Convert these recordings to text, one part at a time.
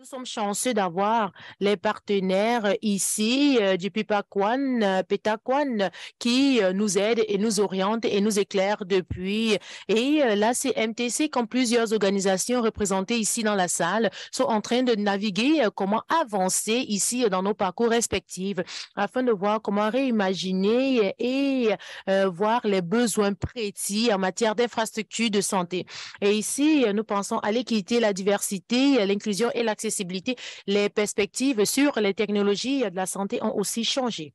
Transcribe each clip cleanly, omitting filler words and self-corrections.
Nous sommes chanceux d'avoir les partenaires ici du PIPAQUAN, PETAQUAN, qui nous aident et nous orientent et nous éclairent depuis. Et la CMTC, comme plusieurs organisations représentées ici dans la salle, sont en train de naviguer comment avancer ici dans nos parcours respectifs afin de voir comment réimaginer et voir les besoins précis en matière d'infrastructures de santé. Et ici, nous pensons à l'équité, la diversité, l'inclusion et l'accessibilité. Les perspectives sur les technologies de la santé ont aussi changé.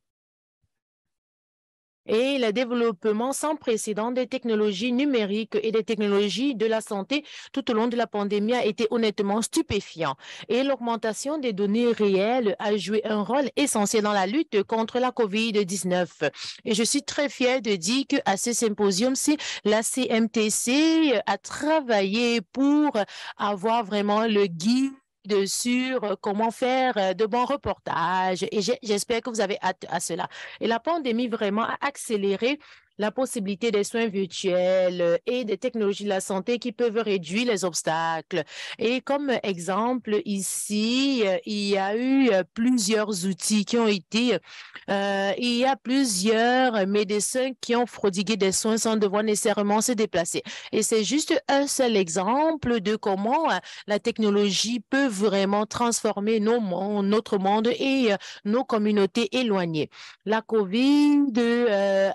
Et le développement sans précédent des technologies numériques et des technologies de la santé tout au long de la pandémie a été honnêtement stupéfiant. Et l'augmentation des données réelles a joué un rôle essentiel dans la lutte contre la COVID-19. Et je suis très fière de dire qu'à ce symposium-ci, la CMTC a travaillé pour avoir vraiment le guide sur comment faire de bons reportages et j'espère que vous avez hâte à cela. Et la pandémie vraiment a accéléré la possibilité des soins virtuels et des technologies de la santé qui peuvent réduire les obstacles. Et comme exemple, ici, il y a eu plusieurs outils qui ont été, il y a plusieurs médecins qui ont prodigué des soins sans devoir nécessairement se déplacer. Et c'est juste un seul exemple de comment la technologie peut vraiment transformer notre monde et nos communautés éloignées. La COVID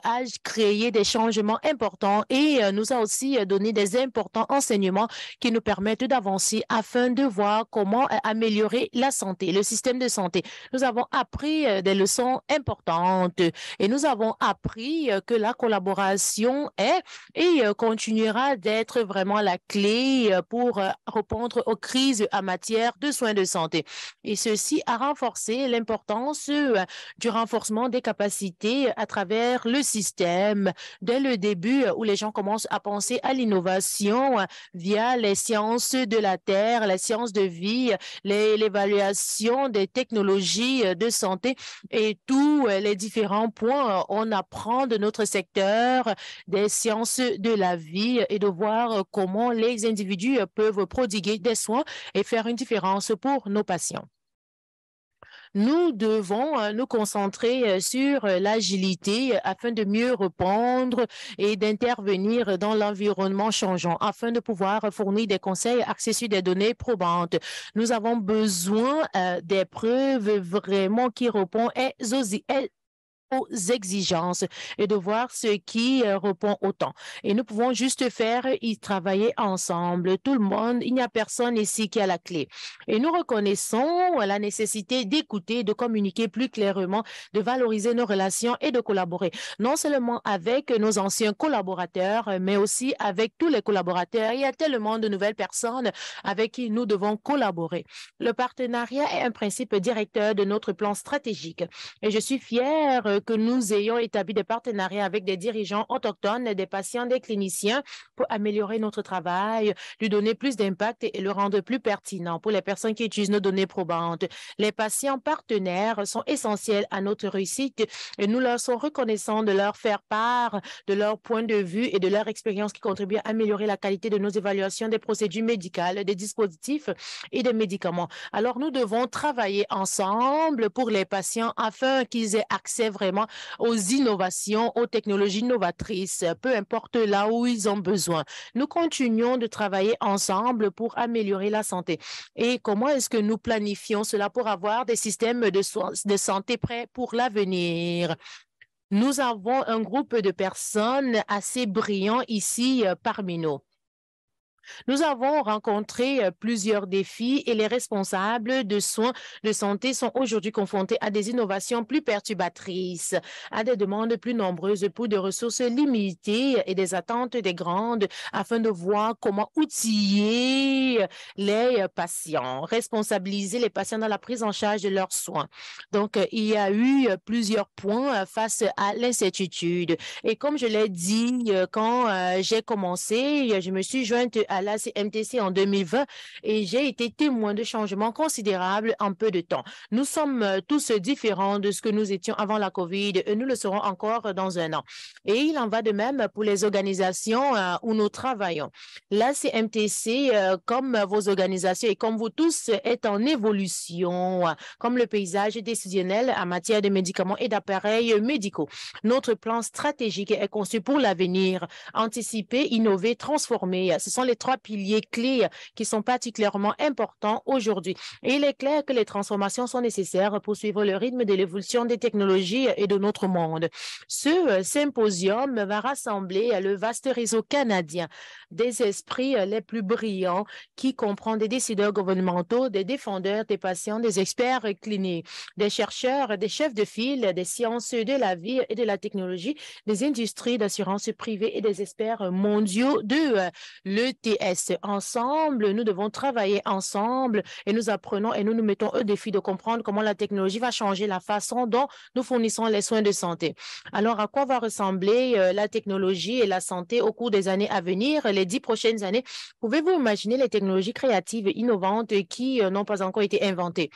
a créé des changements importants et nous a aussi donné des importants enseignements qui nous permettent d'avancer afin de voir comment améliorer la santé, le système de santé. Nous avons appris des leçons importantes et nous avons appris que la collaboration est et continuera d'être vraiment la clé pour répondre aux crises en matière de soins de santé. Et ceci a renforcé l'importance du renforcement des capacités à travers le système dès le début où les gens commencent à penser à l'innovation via les sciences de la Terre, les sciences de vie, l'évaluation des technologies de santé et tous les différents points. On apprend de notre secteur des sciences de la vie et de voir comment les individus peuvent prodiguer des soins et faire une différence pour nos patients. Nous devons nous concentrer sur l'agilité afin de mieux répondre et d'intervenir dans l'environnement changeant afin de pouvoir fournir des conseils axés sur des données probantes. Nous avons besoin des preuves vraiment qui répondent aux exigences et de voir ce qui répond au temps. Et nous pouvons juste faire y travailler ensemble. Tout le monde, il n'y a personne ici qui a la clé. Et nous reconnaissons la nécessité d'écouter, de communiquer plus clairement, de valoriser nos relations et de collaborer, non seulement avec nos anciens collaborateurs, mais aussi avec tous les collaborateurs. Il y a tellement de nouvelles personnes avec qui nous devons collaborer. Le partenariat est un principe directeur de notre plan stratégique. Et je suis fière que nous ayons établi des partenariats avec des dirigeants autochtones, des patients, des cliniciens pour améliorer notre travail, lui donner plus d'impact et le rendre plus pertinent pour les personnes qui utilisent nos données probantes. Les patients partenaires sont essentiels à notre réussite et nous leur sommes reconnaissants de leur faire part de leur point de vue et de leur expérience qui contribuent à améliorer la qualité de nos évaluations des procédures médicales, des dispositifs et des médicaments. Alors, nous devons travailler ensemble pour les patients afin qu'ils aient accès vraiment aux innovations, aux technologies novatrices, peu importe là où ils ont besoin. Nous continuons de travailler ensemble pour améliorer la santé. Et comment est-ce que nous planifions cela pour avoir des systèmes de santé prêts pour l'avenir? Nous avons un groupe de personnes assez brillants ici parmi nous. Nous avons rencontré plusieurs défis et les responsables de soins de santé sont aujourd'hui confrontés à des innovations plus perturbatrices, à des demandes plus nombreuses pour des ressources limitées et des attentes des grandes afin de voir comment outiller les patients, responsabiliser les patients dans la prise en charge de leurs soins. Donc, il y a eu plusieurs points face à l'incertitude. Et comme je l'ai dit quand j'ai commencé, je me suis jointe à la CMTC en 2020 et j'ai été témoin de changements considérables en peu de temps. Nous sommes tous différents de ce que nous étions avant la COVID et nous le serons encore dans un an. Et il en va de même pour les organisations où nous travaillons. La CMTC, comme vos organisations et comme vous tous, est en évolution, comme le paysage décisionnel en matière de médicaments et d'appareils médicaux. Notre plan stratégique est conçu pour l'avenir. Anticiper, innover, transformer. Ce sont les trois piliers clés qui sont particulièrement importants aujourd'hui. Et il est clair que les transformations sont nécessaires pour suivre le rythme de l'évolution des technologies et de notre monde. Ce symposium va rassembler le vaste réseau canadien des esprits les plus brillants qui comprend des décideurs gouvernementaux, des défendeurs des patients, des experts cliniques, des chercheurs, des chefs de file, des sciences de la vie et de la technologie, des industries d'assurance privée et des experts mondiaux de l'ETS. Ensemble, nous devons travailler ensemble et nous apprenons et nous nous mettons au défi de comprendre comment la technologie va changer la façon dont nous fournissons les soins de santé. Alors, à quoi va ressembler la technologie et la santé au cours des années à venir, les 10 prochaines années? Pouvez-vous imaginer les technologies créatives et innovantes qui n'ont pas encore été inventées?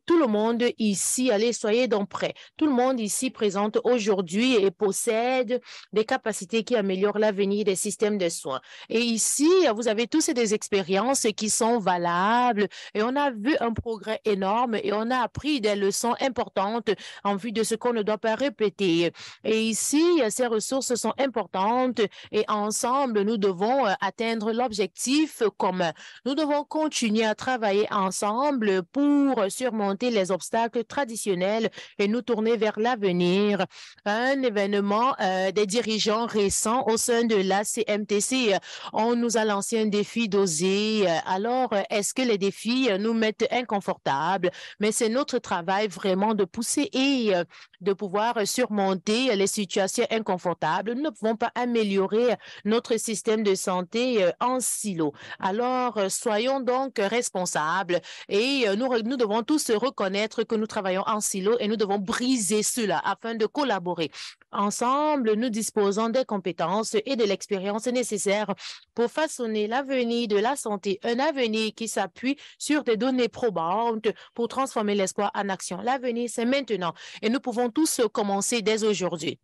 Tout le monde ici, allez, soyez donc prêts. Tout le monde ici présente aujourd'hui et possède des capacités qui améliorent l'avenir des systèmes de soins. Et ici, vous avez tous des expériences qui sont valables et on a vu un progrès énorme et on a appris des leçons importantes en vue de ce qu'on ne doit pas répéter. Et ici, ces ressources sont importantes et ensemble, nous devons atteindre l'objectif commun. Nous devons continuer à travailler ensemble pour surmonter les obstacles traditionnels et nous tourner vers l'avenir. Un événement des dirigeants récents au sein de la CMTC, on nous a lancé un défi d'oser. Alors, est-ce que les défis nous mettent inconfortables? Mais c'est notre travail vraiment de pousser et de pouvoir surmonter les situations inconfortables. Nous ne pouvons pas améliorer notre système de santé en silo. Alors, soyons donc responsables et nous devons tous reconnaître que nous travaillons en silo et nous devons briser cela afin de collaborer. Ensemble, nous disposons des compétences et de l'expérience nécessaires pour façonner l'avenir de la santé, un avenir qui s'appuie sur des données probantes pour transformer l'espoir en action. L'avenir, c'est maintenant et nous pouvons tous commencer dès aujourd'hui.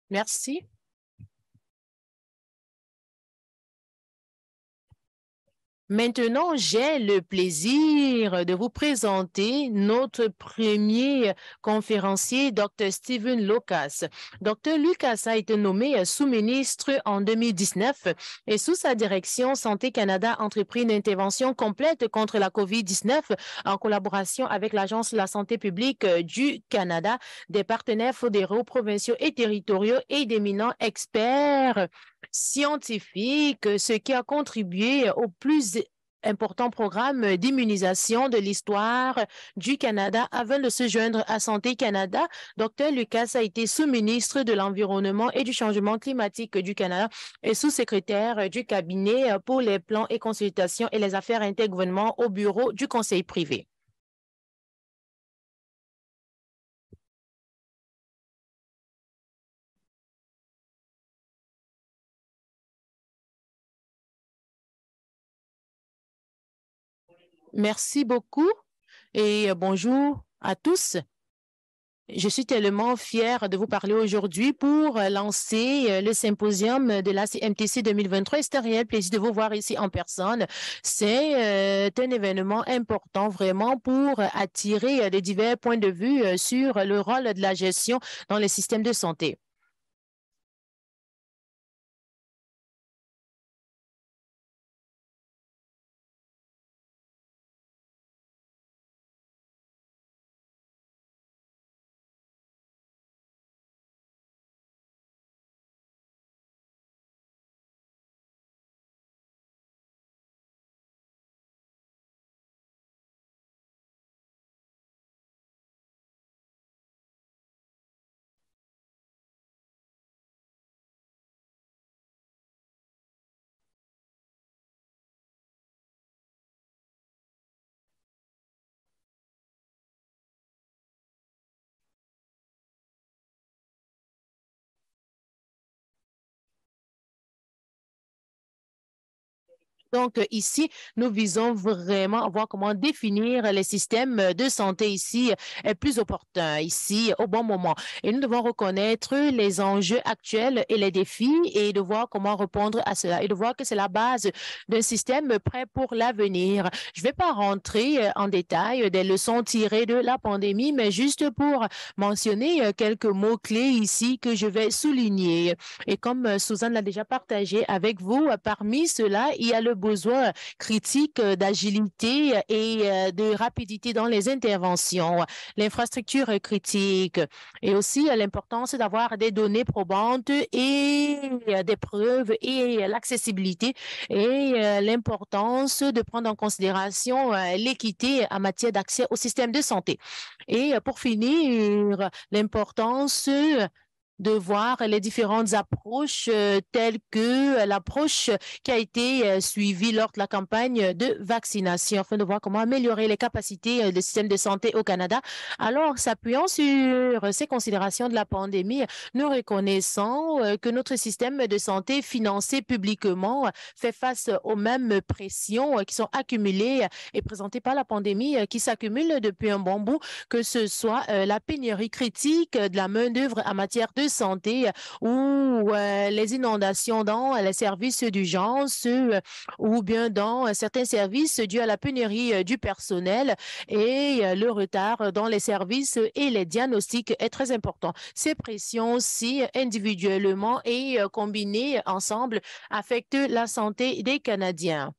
Merci. Maintenant, j'ai le plaisir de vous présenter notre premier conférencier, Dr. Stephen Lucas. Dr. Lucas a été nommé sous-ministre en 2019 et sous sa direction, Santé Canada a entrepris une intervention complète contre la COVID-19 en collaboration avec l'Agence de la santé publique du Canada, des partenaires fédéraux, provinciaux et territoriaux et d'éminents experts scientifiques, ce qui a contribué au plus important programme d'immunisation de l'histoire du Canada avant de se joindre à Santé Canada. Dr. Lucas a été sous-ministre de l'Environnement et du Changement climatique du Canada et sous-secrétaire du cabinet pour les plans et consultations et les affaires intergouvernementales au bureau du Conseil privé. Merci beaucoup et bonjour à tous. Je suis tellement fière de vous parler aujourd'hui pour lancer le symposium de la CMTC 2023. C'est un réel plaisir de vous voir ici en personne. C'est un événement important vraiment pour attirer de divers points de vue sur le rôle de la gestion dans les systèmes de santé. Donc, ici, nous visons vraiment à voir comment définir les systèmes de santé ici plus opportuns, ici, au bon moment. Et nous devons reconnaître les enjeux actuels et les défis et de voir comment répondre à cela et de voir que c'est la base d'un système prêt pour l'avenir. Je ne vais pas rentrer en détail des leçons tirées de la pandémie, mais juste pour mentionner quelques mots-clés ici que je vais souligner. Et comme Suzanne l'a déjà partagé avec vous, parmi cela, il y a le besoin critique d'agilité et de rapidité dans les interventions, l'infrastructure critique et aussi l'importance d'avoir des données probantes et des preuves et l'accessibilité et l'importance de prendre en considération l'équité en matière d'accès au système de santé. Et pour finir, l'importance de voir les différentes approches telles que l'approche qui a été suivie lors de la campagne de vaccination afin de voir comment améliorer les capacités du système de santé au Canada. Alors, s'appuyant sur ces considérations de la pandémie, nous reconnaissons que notre système de santé financé publiquement fait face aux mêmes pressions qui sont accumulées et présentées par la pandémie qui s'accumulent depuis un bon bout, que ce soit la pénurie critique de la main-d'œuvre en matière de santé ou les inondations dans les services d'urgence ou bien dans certains services dus à la pénurie du personnel et le retard dans les services et les diagnostics est très important. Ces pressions aussi individuellement et combinées ensemble affectent la santé des Canadiens.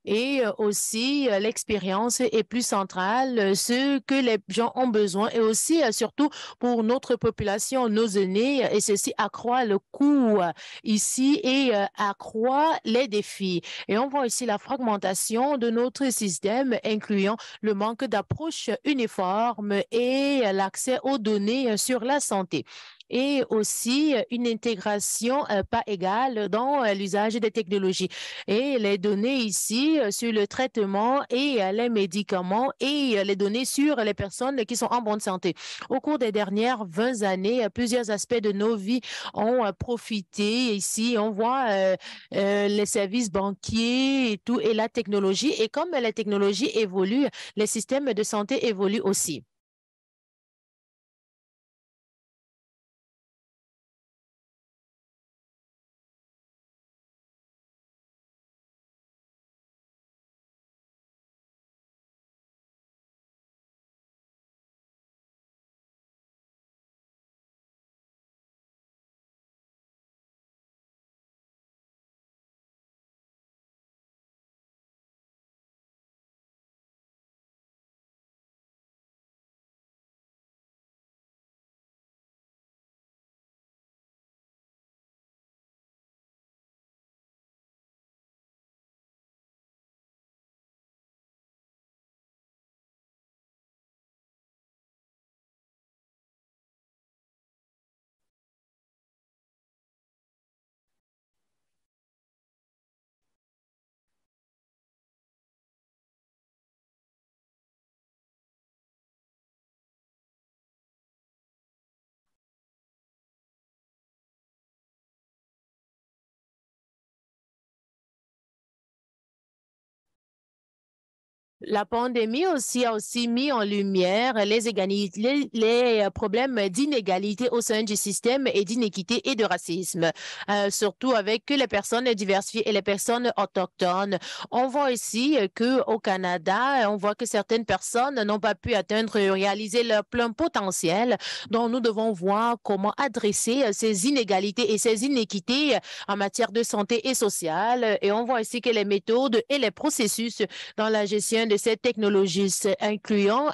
Et aussi, l'expérience est plus centrale, ce que les gens ont besoin et aussi, surtout pour notre population, nos aînés, et ceci accroît le coût ici et accroît les défis. Et on voit ici la fragmentation de notre système, incluant le manque d'approche uniforme et l'accès aux données sur la santé et aussi une intégration pas égale dans l'usage des technologies. Et les données ici sur le traitement et les médicaments et les données sur les personnes qui sont en bonne santé. Au cours des dernières 20 années, plusieurs aspects de nos vies ont profité. Ici, on voit les services banquiers et tout, et la technologie. Et comme la technologie évolue, les systèmes de santé évoluent aussi. La pandémie aussi a aussi mis en lumière les problèmes d'inégalité au sein du système et d'inéquité et de racisme, surtout avec les personnes diversifiées et les personnes autochtones. On voit ici qu'au Canada, on voit que certaines personnes n'ont pas pu atteindre et réaliser leur plein potentiel. Donc, nous devons voir comment adresser ces inégalités et ces inéquités en matière de santé et sociale. Et on voit ici que les méthodes et les processus dans la gestion de cette technologie, incluant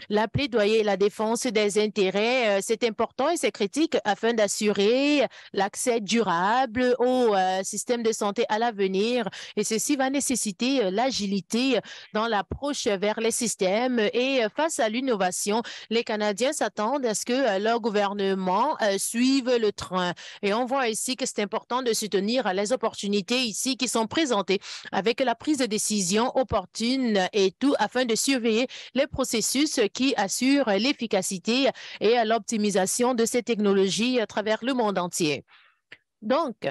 la plaidoyer et la défense des intérêts. C'est important et c'est critique afin d'assurer l'accès durable au système de santé à l'avenir. Et ceci va nécessiter l'agilité dans l'approche vers les systèmes. Et face à l'innovation, les Canadiens s'attendent à ce que leur gouvernement suive le train. Et on voit ici que c'est important de soutenir les opportunités ici qui sont présentées avec la prise de décision opportune et tout afin de surveiller les processus qui assurent l'efficacité et l'optimisation de ces technologies à travers le monde entier. Donc,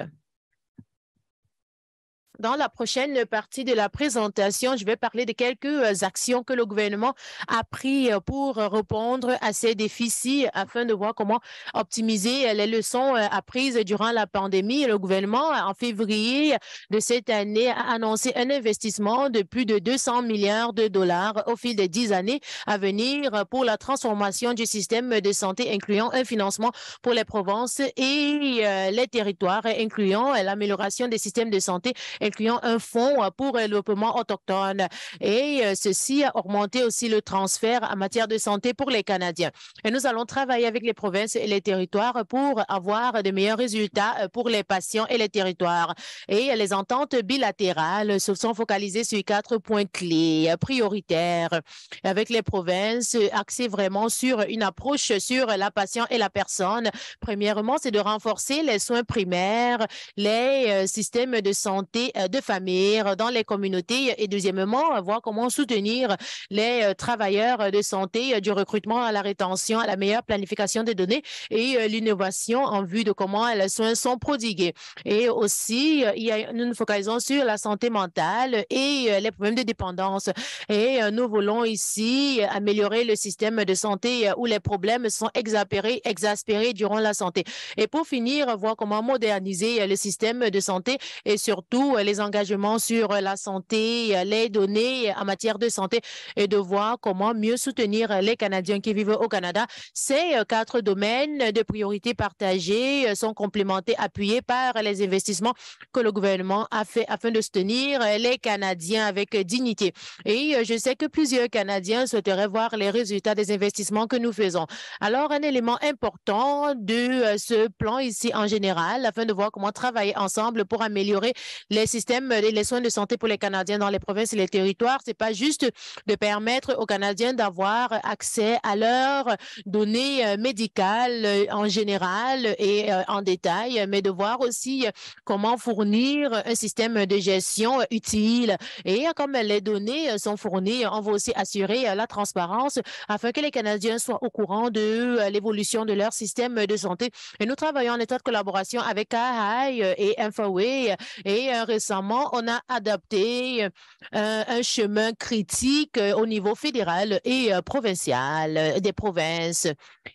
Dans la prochaine partie de la présentation, je vais parler de quelques actions que le gouvernement a prises pour répondre à ces défis afin de voir comment optimiser les leçons apprises durant la pandémie. Le gouvernement, en février de cette année, a annoncé un investissement de plus de 200 milliards de dollars au fil des 10 années à venir pour la transformation du système de santé, incluant un financement pour les provinces et les territoires, incluant l'amélioration des systèmes de santé, incluant un fonds pour le développement autochtone. Et ceci a augmenté aussi le transfert en matière de santé pour les Canadiens. Et nous allons travailler avec les provinces et les territoires pour avoir de meilleurs résultats pour les patients et les territoires. Et les ententes bilatérales se sont focalisées sur 4 points clés prioritaires avec les provinces, axées vraiment sur une approche sur la patient et la personne. Premièrement, c'est de renforcer les soins primaires, les systèmes de santé de famille dans les communautés et deuxièmement, voir comment soutenir les travailleurs de santé du recrutement à la rétention, à la meilleure planification des données et l'innovation en vue de comment les soins sont prodigués. Et aussi, nous focalisons sur la santé mentale et les problèmes de dépendance. Et nous voulons ici améliorer le système de santé où les problèmes sont exaspérés durant la santé. Et pour finir, voir comment moderniser le système de santé et surtout les engagements sur la santé, les données en matière de santé et de voir comment mieux soutenir les Canadiens qui vivent au Canada. Ces 4 domaines de priorité partagés sont complémentés, appuyés par les investissements que le gouvernement a fait afin de soutenir les Canadiens avec dignité. Et je sais que plusieurs Canadiens souhaiteraient voir les résultats des investissements que nous faisons. Alors, un élément important de ce plan ici en général, afin de voir comment travailler ensemble pour améliorer les systèmes et les soins de santé pour les Canadiens dans les provinces et les territoires, c'est pas juste de permettre aux Canadiens d'avoir accès à leurs données médicales en général et en détail, mais de voir aussi comment fournir un système de gestion utile. Et comme les données sont fournies, on va aussi assurer la transparence afin que les Canadiens soient au courant de l'évolution de leur système de santé. Et nous travaillons en état de collaboration avec KAI et InfoWay. Et récemment, on a adapté un chemin critique au niveau fédéral et provincial des provinces.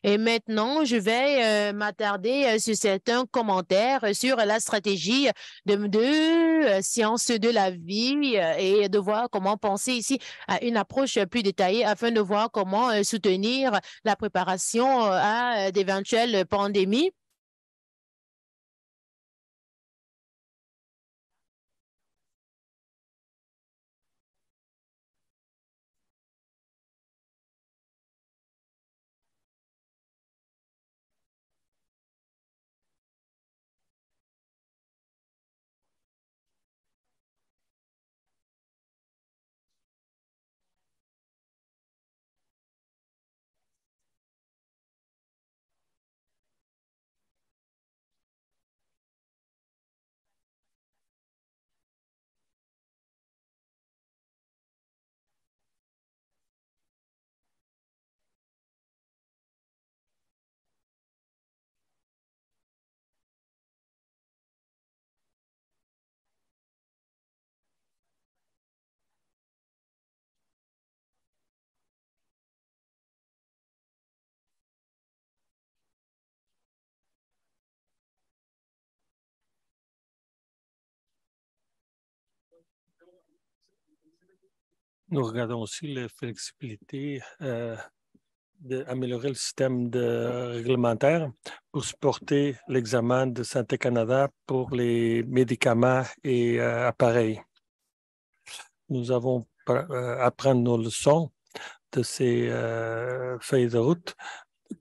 Et maintenant, je vais m'attarder sur certains commentaires sur la stratégie de sciences de la vie et de voir comment penser ici à une approche plus détaillée afin de voir comment soutenir la préparation à d'éventuelles pandémies. Nous regardons aussi la flexibilité d'améliorer le système réglementaire pour supporter l'examen de Santé Canada pour les médicaments et appareils. Nous avons apprendre nos leçons de ces feuilles de route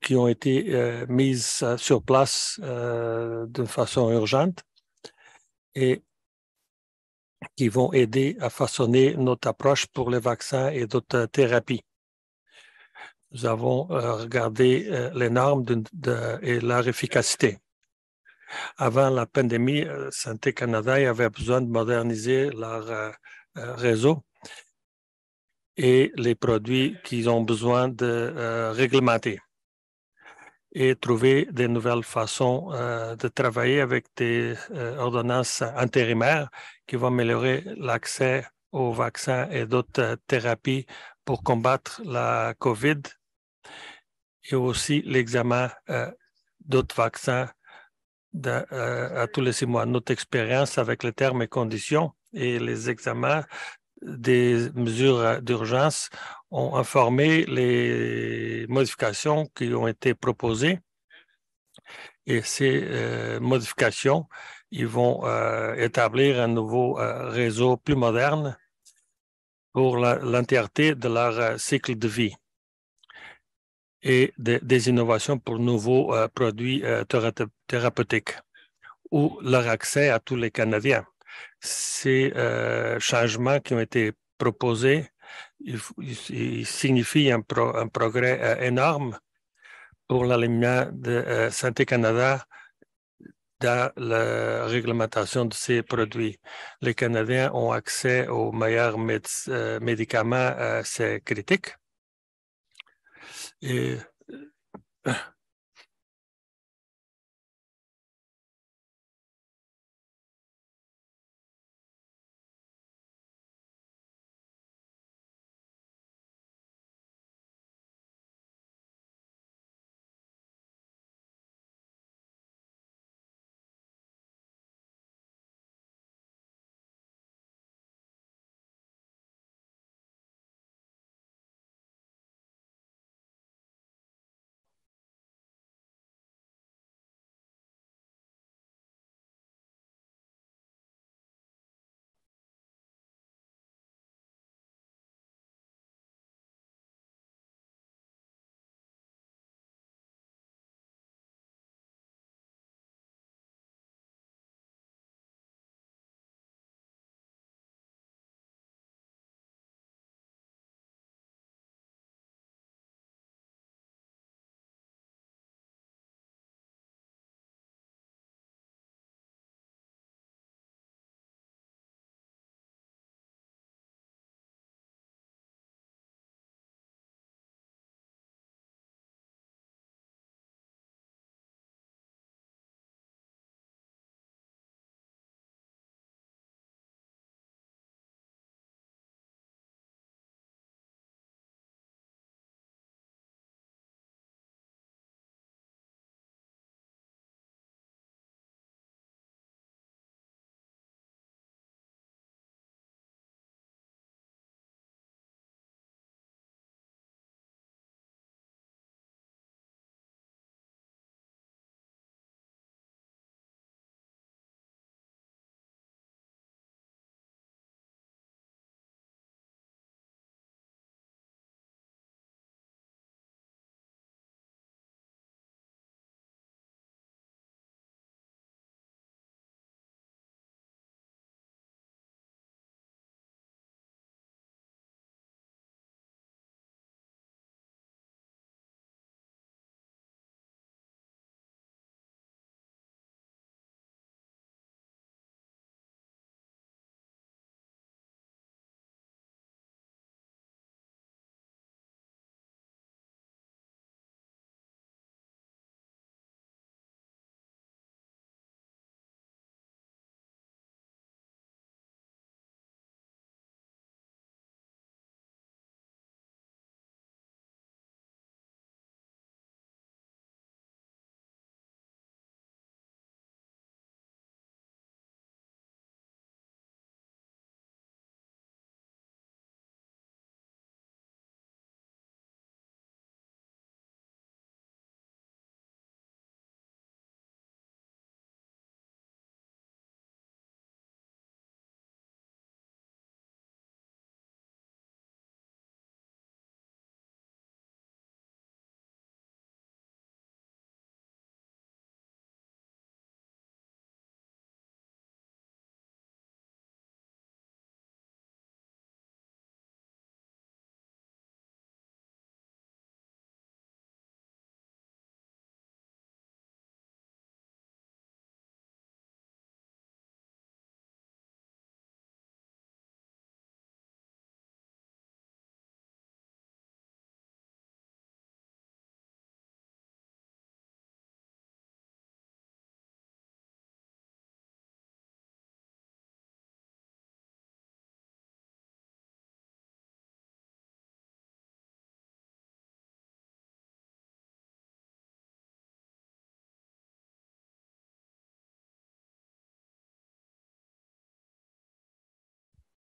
qui ont été mises sur place de façon urgente et qui vont aider à façonner notre approche pour les vaccins et d'autres thérapies. Nous avons regardé les normes et leur efficacité. Avant la pandémie, Santé Canada avait besoin de moderniser leur réseau et les produits qu'ils ont besoin de réglementer. et trouver de nouvelles façons de travailler avec des ordonnances intérimaires qui vont améliorer l'accès aux vaccins et d'autres thérapies pour combattre la COVID et aussi l'examen d'autres vaccins à tous les 6 mois. Notre expérience avec les termes et conditions et les examens des mesures d'urgence ont informé les modifications qui ont été proposées. Et ces modifications, ils vont établir un nouveau réseau plus moderne pour l'entièreté de leur cycle de vie et des innovations pour nouveaux produits thérapeutiques ou leur accès à tous les Canadiens. Ces changements qui ont été proposés, ils signifient un progrès énorme pour l'alignement de Santé Canada dans la réglementation de ces produits. Les Canadiens ont accès aux meilleurs médicaments, c'est critique. Et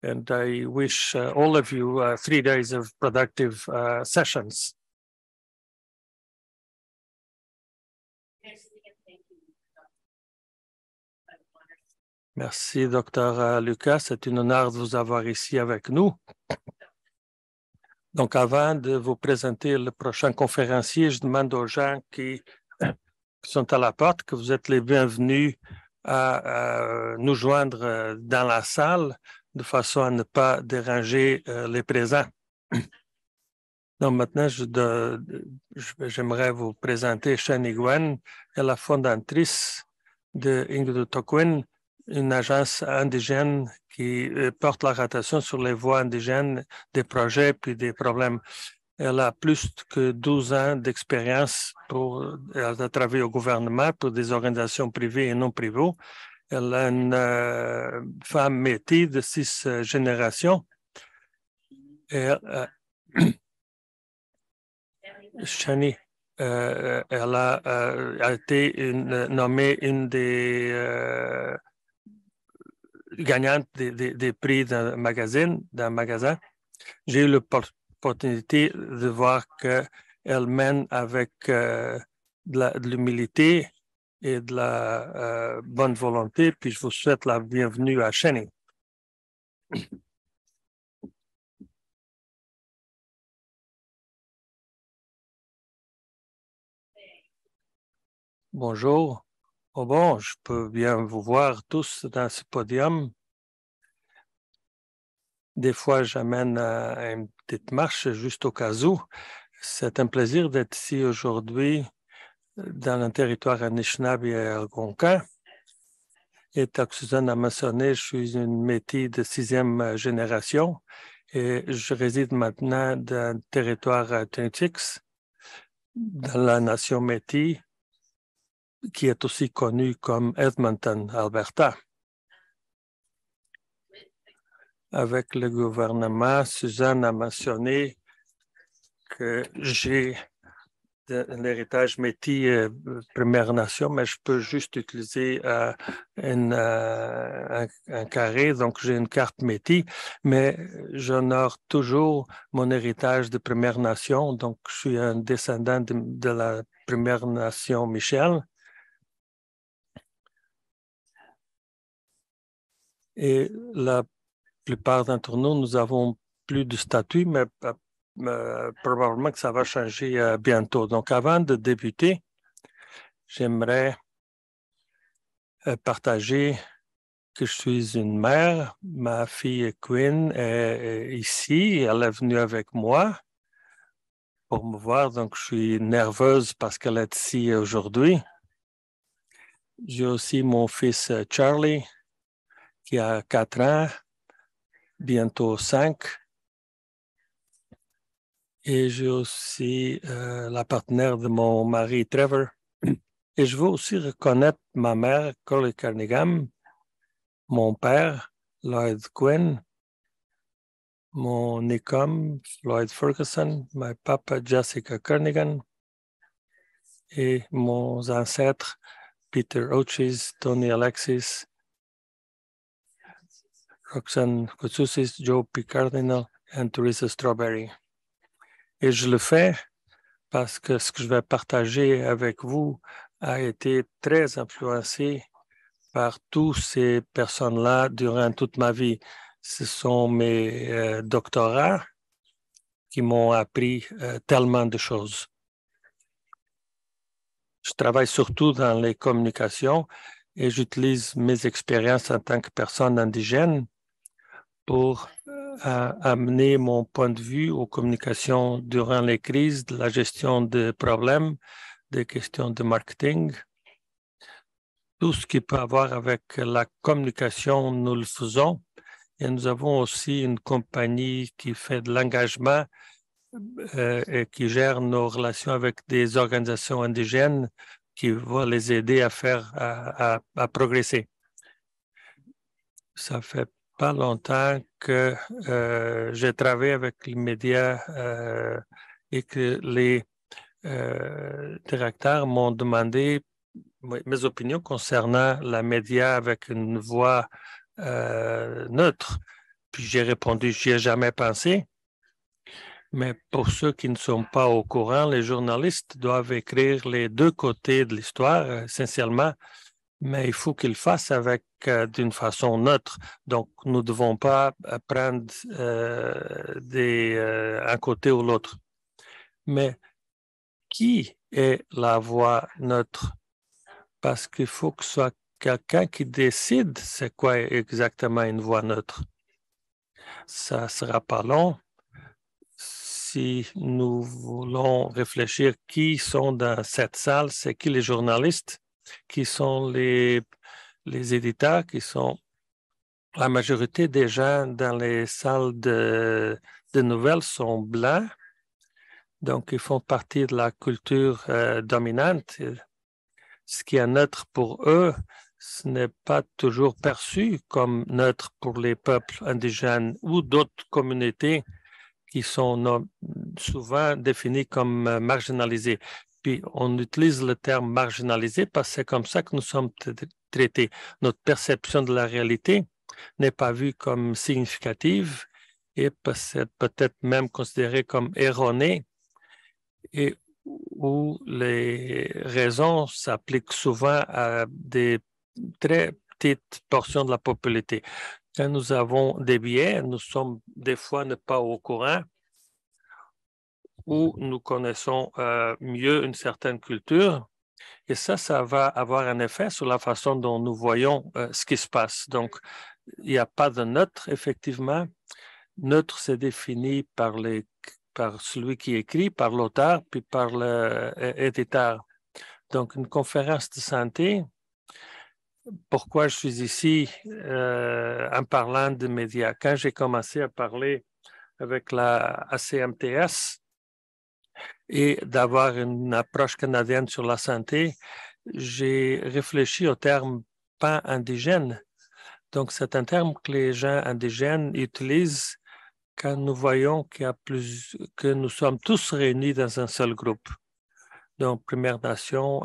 And I wish all of you 3 days of productive sessions. Merci, Dr. Lucas. C'est un honneur de vous avoir ici avec nous. Donc, avant de vous présenter le prochain conférencier, je demande aux gens qui sont à la porte que vous êtes les bienvenus à nous joindre dans la salle de façon à ne pas déranger les présents. Donc, maintenant, j'aimerais vous présenter Shani Gwen, elle est la fondatrice de Ingdutokwin, une agence indigène qui porte la rotation sur les voies indigènes des projets puis des problèmes. Elle a plus que 12 ans d'expérience elle a travaillé au gouvernement pour des organisations privées et non privées. Elle a une femme métis de 6 générations. Shani, elle a été nommée une des gagnantes des prix d'un magasin. J'ai eu l'opportunité de voir qu'elle mène avec de l'humilité et de la bonne volonté, puis je vous souhaite la bienvenue à Shani. Bonjour. Oh bon, je peux bien vous voir tous dans ce podium. Des fois, j'amène une petite marche juste au cas où. C'est un plaisir d'être ici aujourd'hui dans le territoire Anishinaabe et Algonquin. Et comme Suzanne a mentionné, je suis une métis de 6e génération et je réside maintenant dans le territoire Tintix, dans la nation métis, qui est aussi connue comme Edmonton, Alberta. Avec le gouvernement, Suzanne a mentionné que j'ai un héritage métis Première Nation, mais je peux juste utiliser un carré, donc j'ai une carte métis, mais j'honore toujours mon héritage de Première Nation, donc je suis un descendant de la Première Nation Michel. Et la plupart d'entre nous avons plus de statut, mais probablement que ça va changer bientôt. Donc, avant de débuter, j'aimerais partager que je suis une mère. Ma fille Quinn est ici. Elle est venue avec moi pour me voir. Donc, je suis nerveuse parce qu'elle est ici aujourd'hui. J'ai aussi mon fils Charlie qui a 4 ans, bientôt 5. Et j'ai aussi la partenaire de mon mari, Trevor. Et je veux aussi reconnaître ma mère, Corley Carnigan, mon père, Lloyd Quinn, mon écom, Lloyd Ferguson, mon papa, Jessica Carnigan, et mon ancêtre, Peter Ochis, Tony Alexis, Roxanne Koutsoussis, Joe P. Cardinal et Teresa Strawberry. Et je le fais parce que ce que je vais partager avec vous a été très influencé par toutes ces personnes-là durant toute ma vie. Ce sont mes doctorats qui m'ont appris tellement de choses. Je travaille surtout dans les communications et j'utilise mes expériences en tant que personne indigène pour amener mon point de vue aux communications durant les crises, de la gestion de problèmes, des questions de marketing. Tout ce qui peut avoir avec la communication, nous le faisons. Et nous avons aussi une compagnie qui fait de l'engagement et qui gère nos relations avec des organisations indigènes qui vont les aider à à progresser. Ça fait pas longtemps que j'ai travaillé avec les médias et que les directeurs m'ont demandé mes opinions concernant la média avec une voix neutre. Puis j'ai répondu, j'y ai jamais pensé. Mais pour ceux qui ne sont pas au courant, les journalistes doivent écrire les deux côtés de l'histoire, essentiellement, mais il faut qu'ils le fassent avec d'une façon neutre. Donc, nous ne devons pas prendre un côté ou l'autre. Mais qui est la voix neutre? Parce qu'il faut que ce soit quelqu'un qui décide c'est quoi exactement une voix neutre. Ça ne sera pas long. Si nous voulons réfléchir qui sont dans cette salle, c'est qui les journalistes, qui sont les éditeurs, qui sont la majorité des gens dans les salles de nouvelles sont blancs, donc ils font partie de la culture dominante. Ce qui est neutre pour eux, ce n'est pas toujours perçu comme neutre pour les peuples indigènes ou d'autres communautés qui sont souvent définis comme marginalisés. Puis on utilise le terme marginalisé parce que c'est comme ça que nous sommes traités. Notre perception de la réalité n'est pas vue comme significative et peut-être même considérée comme erronée et où les raisons s'appliquent souvent à des très petites portions de la popularité. Quand nous avons des biais, nous sommes des fois ne pas au courant où nous connaissons mieux une certaine culture. Et ça va avoir un effet sur la façon dont nous voyons ce qui se passe. Donc, il n'y a pas de neutre, effectivement. Neutre, c'est défini par celui qui écrit, par l'auteur, puis par l'éditeur. Donc, une conférence de santé, pourquoi je suis ici en parlant de médias? Quand j'ai commencé à parler avec la ACMTS et d'avoir une approche canadienne sur la santé, j'ai réfléchi au terme pan indigène. Donc, c'est un terme que les gens indigènes utilisent quand nous voyons que nous sommes tous réunis dans un seul groupe. Donc, Première Nation,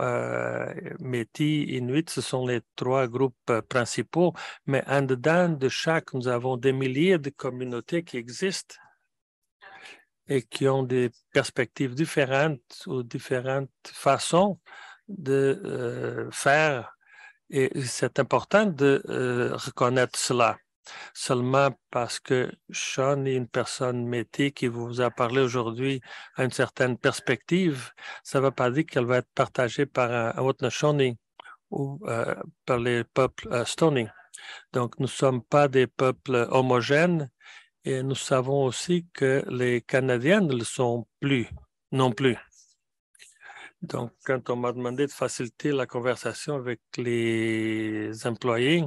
Métis, Inuit, ce sont les trois groupes principaux, mais en dedans de chaque, nous avons des milliers de communautés qui existent et qui ont des perspectives différentes ou différentes façons de faire. Et c'est important de reconnaître cela. Seulement parce que Sean est une personne métier qui vous a parlé aujourd'hui à une certaine perspective, ça ne veut pas dire qu'elle va être partagée par un Haudenosaunee ou par les peuples Stoney. Donc, nous ne sommes pas des peuples homogènes et nous savons aussi que les Canadiens ne le sont plus non plus. Donc, quand on m'a demandé de faciliter la conversation avec les employés,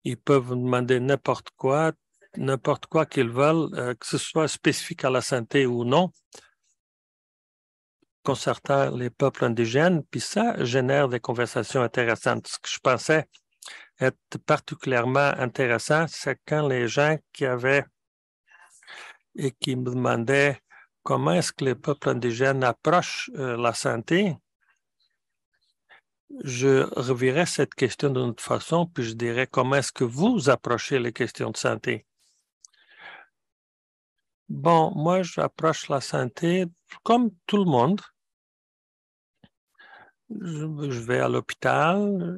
ils peuvent demander n'importe quoi qu'ils veulent, que ce soit spécifique à la santé ou non, concernant les peuples indigènes, puis ça génère des conversations intéressantes. Ce que je pensais être particulièrement intéressant, c'est quand les gens qui me demandaient comment est-ce que les peuples indigènes approchent la santé, je revirais cette question d'une autre façon, puis je dirais comment est-ce que vous approchez les questions de santé? Bon, moi, j'approche la santé comme tout le monde. Je vais à l'hôpital.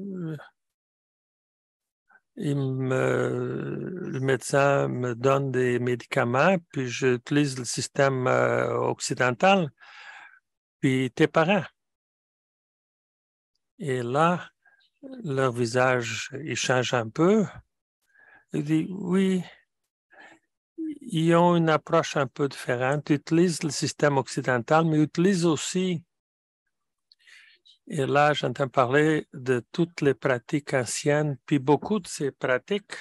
Le médecin me donne des médicaments, puis j'utilise le système occidental, puis tes parents. Et là, leur visage, il change un peu. Il dit, oui, ils ont une approche un peu différente. Ils utilisent le système occidental, mais ils utilisent aussi, et là, j'entends parler de toutes les pratiques anciennes, puis beaucoup de ces pratiques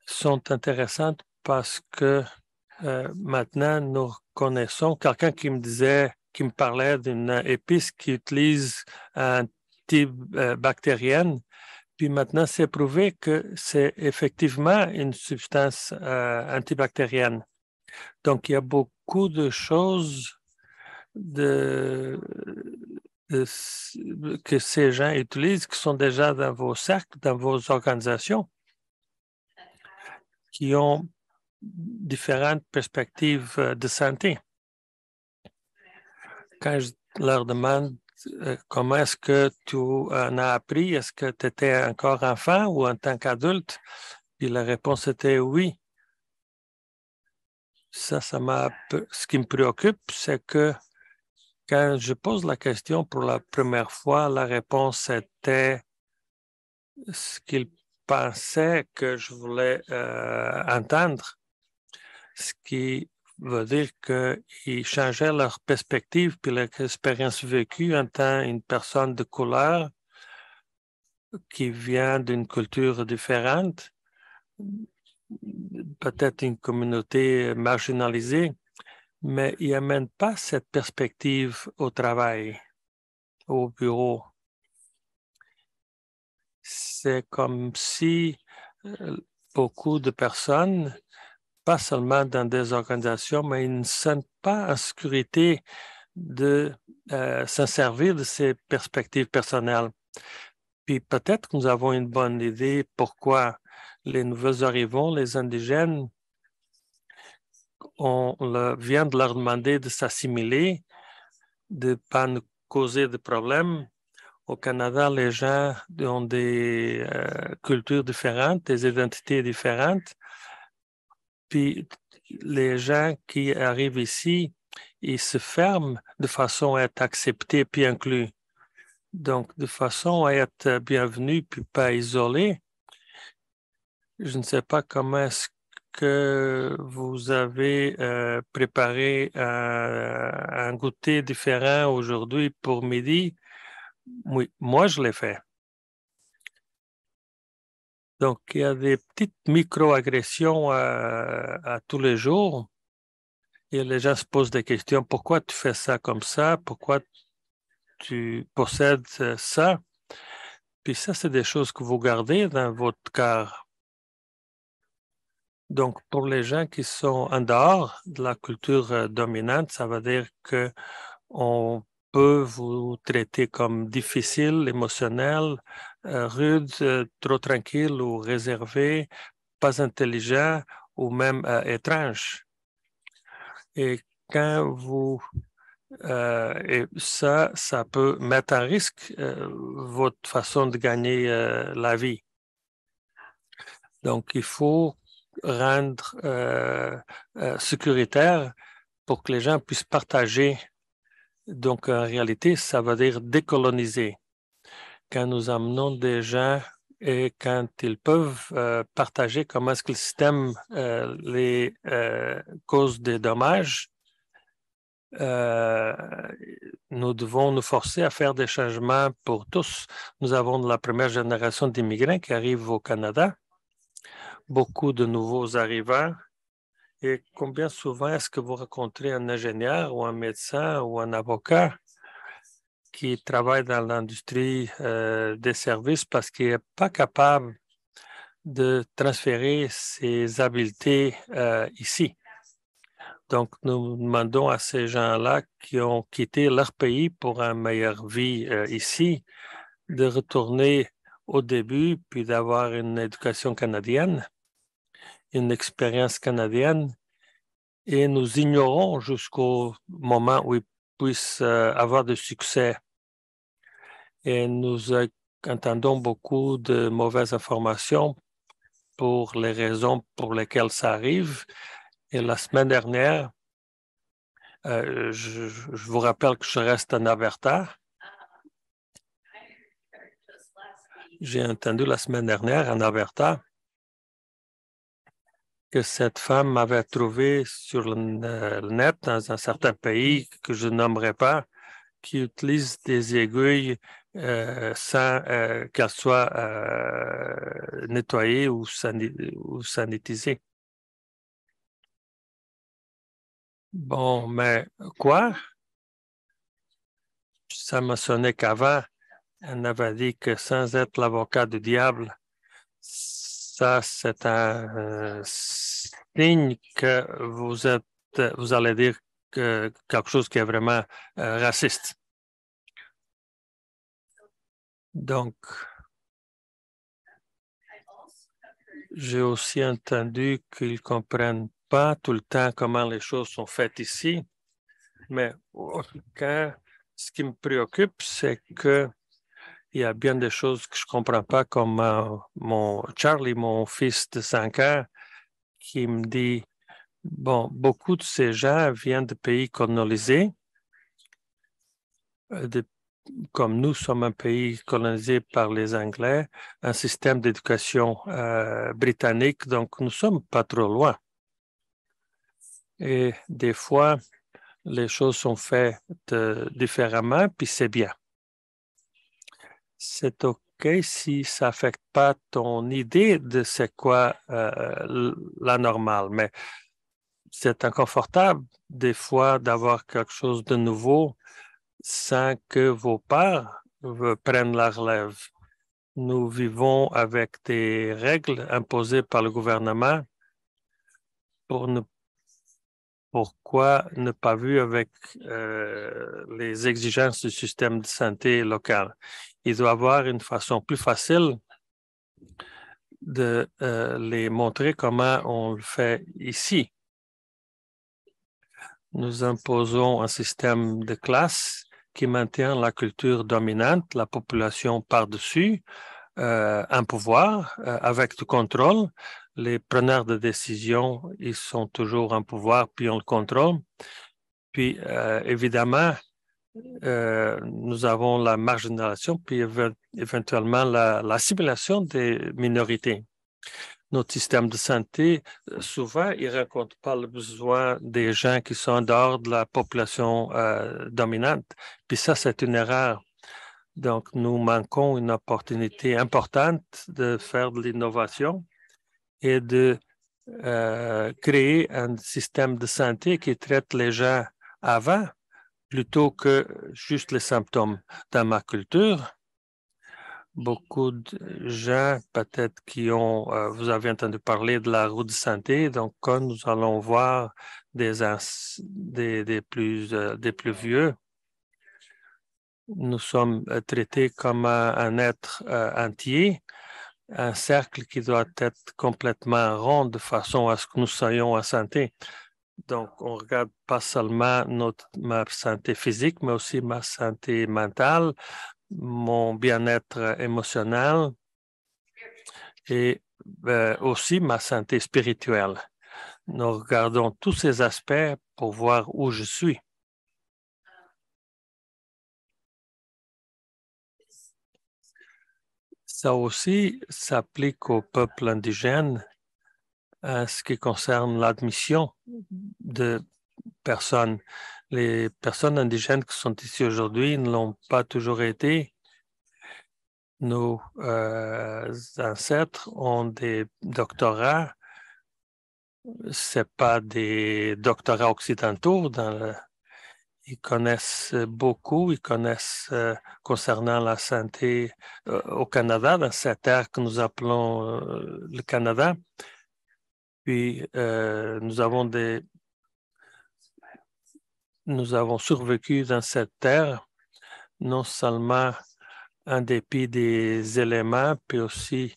sont intéressantes parce que maintenant, nous connaissons quelqu'un qui me parlait d'une épice qui utilise antibactérienne. Puis maintenant, c'est prouvé que c'est effectivement une substance antibactérienne. Donc, il y a beaucoup de choses que ces gens utilisent qui sont déjà dans vos cercles, dans vos organisations, qui ont différentes perspectives de santé. Quand je leur demande comment est-ce que tu en as appris, est-ce que tu étais encore enfant ou en tant qu'adulte? Puis la réponse était oui. Ce qui me préoccupe, c'est que quand je pose la question pour la première fois, la réponse était ce qu'ils pensaient que je voulais entendre, ce qui veut dire qu'ils changeaient leur perspective puis leur expérience vécue en tant qu'une personne de couleur qui vient d'une culture différente, peut-être une communauté marginalisée, mais ils n'amènent pas cette perspective au travail, au bureau. C'est comme si beaucoup de personnes, pas seulement dans des organisations, mais ils ne se sentent pas en sécurité de s'en servir de ces perspectives personnelles. Puis peut-être que nous avons une bonne idée pourquoi les nouveaux arrivants, les indigènes, on vient de leur demander de s'assimiler, de ne pas nous causer de problèmes. Au Canada, les gens ont des cultures différentes, des identités différentes. Puis les gens qui arrivent ici, ils se ferment de façon à être acceptés puis inclus. Donc, de façon à être bienvenus puis pas isolés. Je ne sais pas comment est-ce que vous avez préparé un goûter différent aujourd'hui pour midi. Oui, moi, je l'ai fait. Donc, il y a des petites micro-agressions à tous les jours. Et les gens se posent des questions. Pourquoi tu fais ça comme ça? Pourquoi tu possèdes ça? Puis ça, c'est des choses que vous gardez dans votre cœur. Donc, pour les gens qui sont en dehors de la culture dominante, ça veut dire qu'on peut vous traiter comme difficile, émotionnel, rude, trop tranquille ou réservé, pas intelligent ou même étrange. Et quand vous... et ça peut mettre en risque votre façon de gagner la vie. Donc, il faut rendre sécuritaire pour que les gens puissent partager. Donc, en réalité, ça veut dire décoloniser. Quand nous amenons des gens et quand ils peuvent partager comment est-ce que le système les cause des dommages, nous devons nous forcer à faire des changements pour tous. Nous avons de la première génération d'immigrants qui arrivent au Canada, beaucoup de nouveaux arrivants. Et combien souvent est-ce que vous rencontrez un ingénieur ou un médecin ou un avocat qui travaille dans l'industrie des services parce qu'il n'est pas capable de transférer ses habiletés ici? Donc, nous demandons à ces gens-là qui ont quitté leur pays pour une meilleure vie ici de retourner au début, puis d'avoir une éducation canadienne, une expérience canadienne, et nous ignorons jusqu'au moment où ils puissent avoir du succès. Et nous entendons beaucoup de mauvaises informations pour les raisons pour lesquelles ça arrive. Et la semaine dernière, je vous rappelle que je reste en Alberta. J'ai entendu la semaine dernière en Alberta que cette femme m'avait trouvé sur le net dans un certain pays que je nommerai pas, qui utilise des aiguilles sans qu'elles soient nettoyées ou sanitisées. Bon, mais quoi? Ça m'a sonné qu'avant, elle avait dit que sans être l'avocat du diable, ça, c'est un signe que vous allez dire quelque chose qui est vraiment raciste. Donc, J'ai aussi entendu qu'ils ne comprennent pas tout le temps comment les choses sont faites ici, mais en tout cas, ce qui me préoccupe, c'est qu'il y a bien des choses que je ne comprends pas, comme mon Charlie, mon fils de 5 ans, qui me dit, bon, beaucoup de ces gens viennent de pays colonisés, comme nous sommes un pays colonisé par les Anglais, un système d'éducation britannique, donc nous ne sommes pas trop loin. Et des fois, les choses sont faites différemment, puis c'est bien. C'est OK si ça n'affecte pas ton idée de c'est quoi la normale, mais c'est inconfortable des fois d'avoir quelque chose de nouveau sans que vos pères prennent la relève. Nous vivons avec des règles imposées par le gouvernement pourquoi ne pas vivre avec les exigences du système de santé local. Il doit y avoir une façon plus facile de les montrer comment on le fait ici. Nous imposons un système de classe qui maintient la culture dominante, la population par-dessus, un pouvoir avec du contrôle. Les preneurs de décision, ils sont toujours en pouvoir, puis on le contrôle. Puis, évidemment, nous avons la marginalisation, puis éventuellement l'assimilation des minorités. Notre système de santé, souvent, il ne rencontre pas le besoin des gens qui sont dehors de la population dominante. Puis ça, c'est une erreur. Donc, nous manquons une opportunité importante de faire de l'innovation et de créer un système de santé qui traite les gens avant plutôt que juste les symptômes. Dans ma culture, beaucoup de gens, peut-être vous avez entendu parler de la roue de santé, donc quand nous allons voir des plus vieux, nous sommes traités comme un être entier, un cercle qui doit être complètement rond de façon à ce que nous soyons en santé. Donc, on ne regarde pas seulement ma santé physique, mais aussi ma santé mentale, mon bien-être émotionnel et aussi ma santé spirituelle. Nous regardons tous ces aspects pour voir où je suis. Ça aussi s'applique au peuple indigène en ce qui concerne l'admission de personnes. Les personnes indigènes qui sont ici aujourd'hui ne l'ont pas toujours été. Nos ancêtres ont des doctorats. Ce n'est pas des doctorats occidentaux. Ils connaissent beaucoup, ils connaissent concernant la santé au Canada, dans cette terre que nous appelons le Canada. Puis nous avons survécu dans cette terre, non seulement en dépit des éléments, puis aussi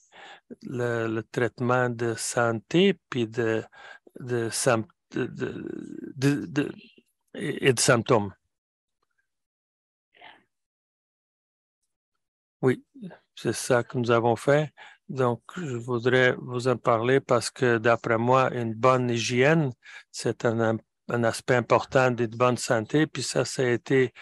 le traitement de santé, puis et de symptômes. Oui, c'est ça que nous avons fait. Donc, je voudrais vous en parler parce que, d'après moi, une bonne hygiène, c'est un aspect important d'une bonne santé. Puis ça a été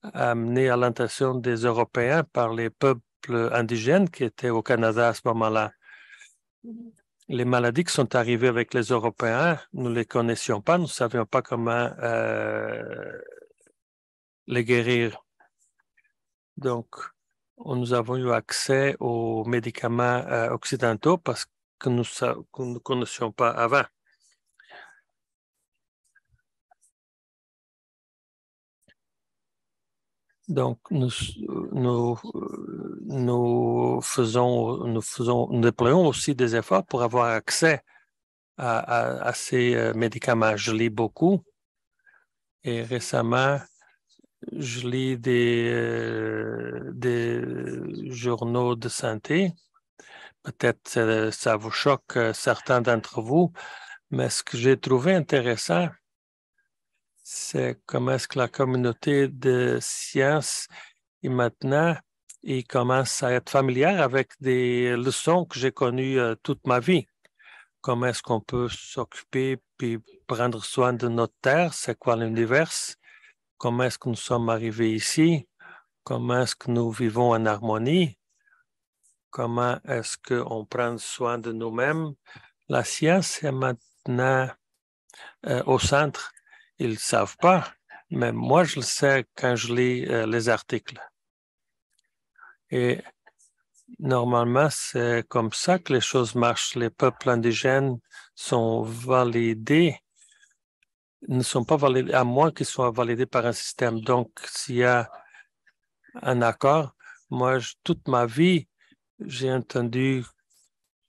amené à l'attention des Européens par les peuples indigènes qui étaient au Canada à ce moment-là. Les maladies qui sont arrivées avec les Européens, nous ne les connaissions pas, nous ne savions pas comment les guérir. Donc, nous avons eu accès aux médicaments occidentaux parce que nous ne connaissions pas avant. Donc, nous déployons aussi des efforts pour avoir accès à ces médicaments. Je lis beaucoup et récemment, je lis des journaux de santé, Peut-être ça vous choque certains d'entre vous, mais ce que j'ai trouvé intéressant, c'est comment est-ce que la communauté de sciences et maintenant, il commence à être familière avec des leçons que j'ai connues toute ma vie. Comment est-ce qu'on peut s'occuper puis prendre soin de notre Terre? C'est quoi l'univers? Comment est-ce que nous sommes arrivés ici? Comment est-ce que nous vivons en harmonie? Comment est-ce qu'on prend soin de nous-mêmes? La science est maintenant au centre. Ils ne le savent pas, mais moi, je le sais quand je lis les articles. Et normalement, c'est comme ça que les choses marchent. Les peuples indigènes sont validés, ne sont pas validés, à moins qu'ils soient validés par un système. Donc, s'il y a un accord, moi, toute ma vie, j'ai entendu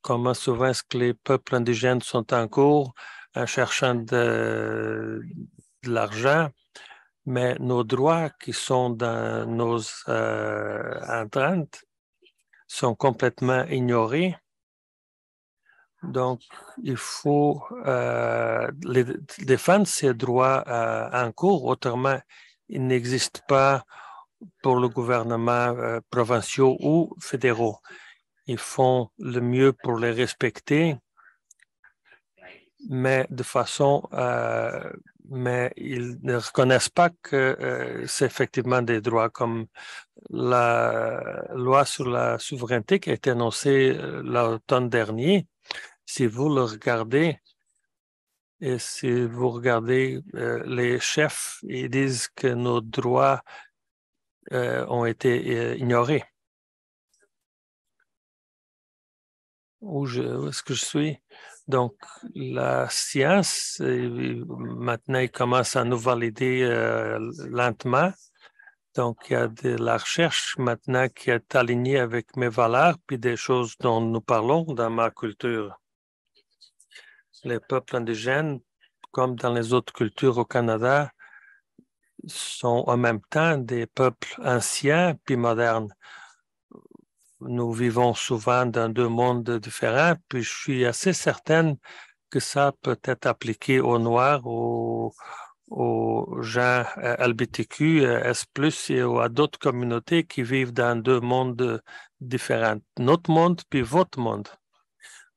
comment souvent est-ce que les peuples indigènes sont en cours en cherchant de l'argent, mais nos droits qui sont dans nos ententes sont complètement ignorés. Donc, il faut défendre ces droits en cours. Autrement, ils n'existent pas pour le gouvernement provinciaux ou fédéraux. Ils font le mieux pour les respecter, mais de façon, mais ils ne reconnaissent pas que c'est effectivement des droits comme la loi sur la souveraineté qui a été annoncée l'automne dernier. Si vous le regardez, et si vous regardez les chefs, ils disent que nos droits ont été ignorés. Où est-ce que je suis? Donc, la science, maintenant, il commence à nous valider lentement. Donc, il y a de la recherche maintenant qui est alignée avec mes valeurs, puis des choses dont nous parlons dans ma culture. Les peuples indigènes, comme dans les autres cultures au Canada, sont en même temps des peuples anciens puis modernes. Nous vivons souvent dans deux mondes différents, puis je suis assez certaine que ça peut être appliqué aux Noirs, aux gens LGBTQ, S+, et à d'autres communautés qui vivent dans deux mondes différents. Notre monde puis votre monde.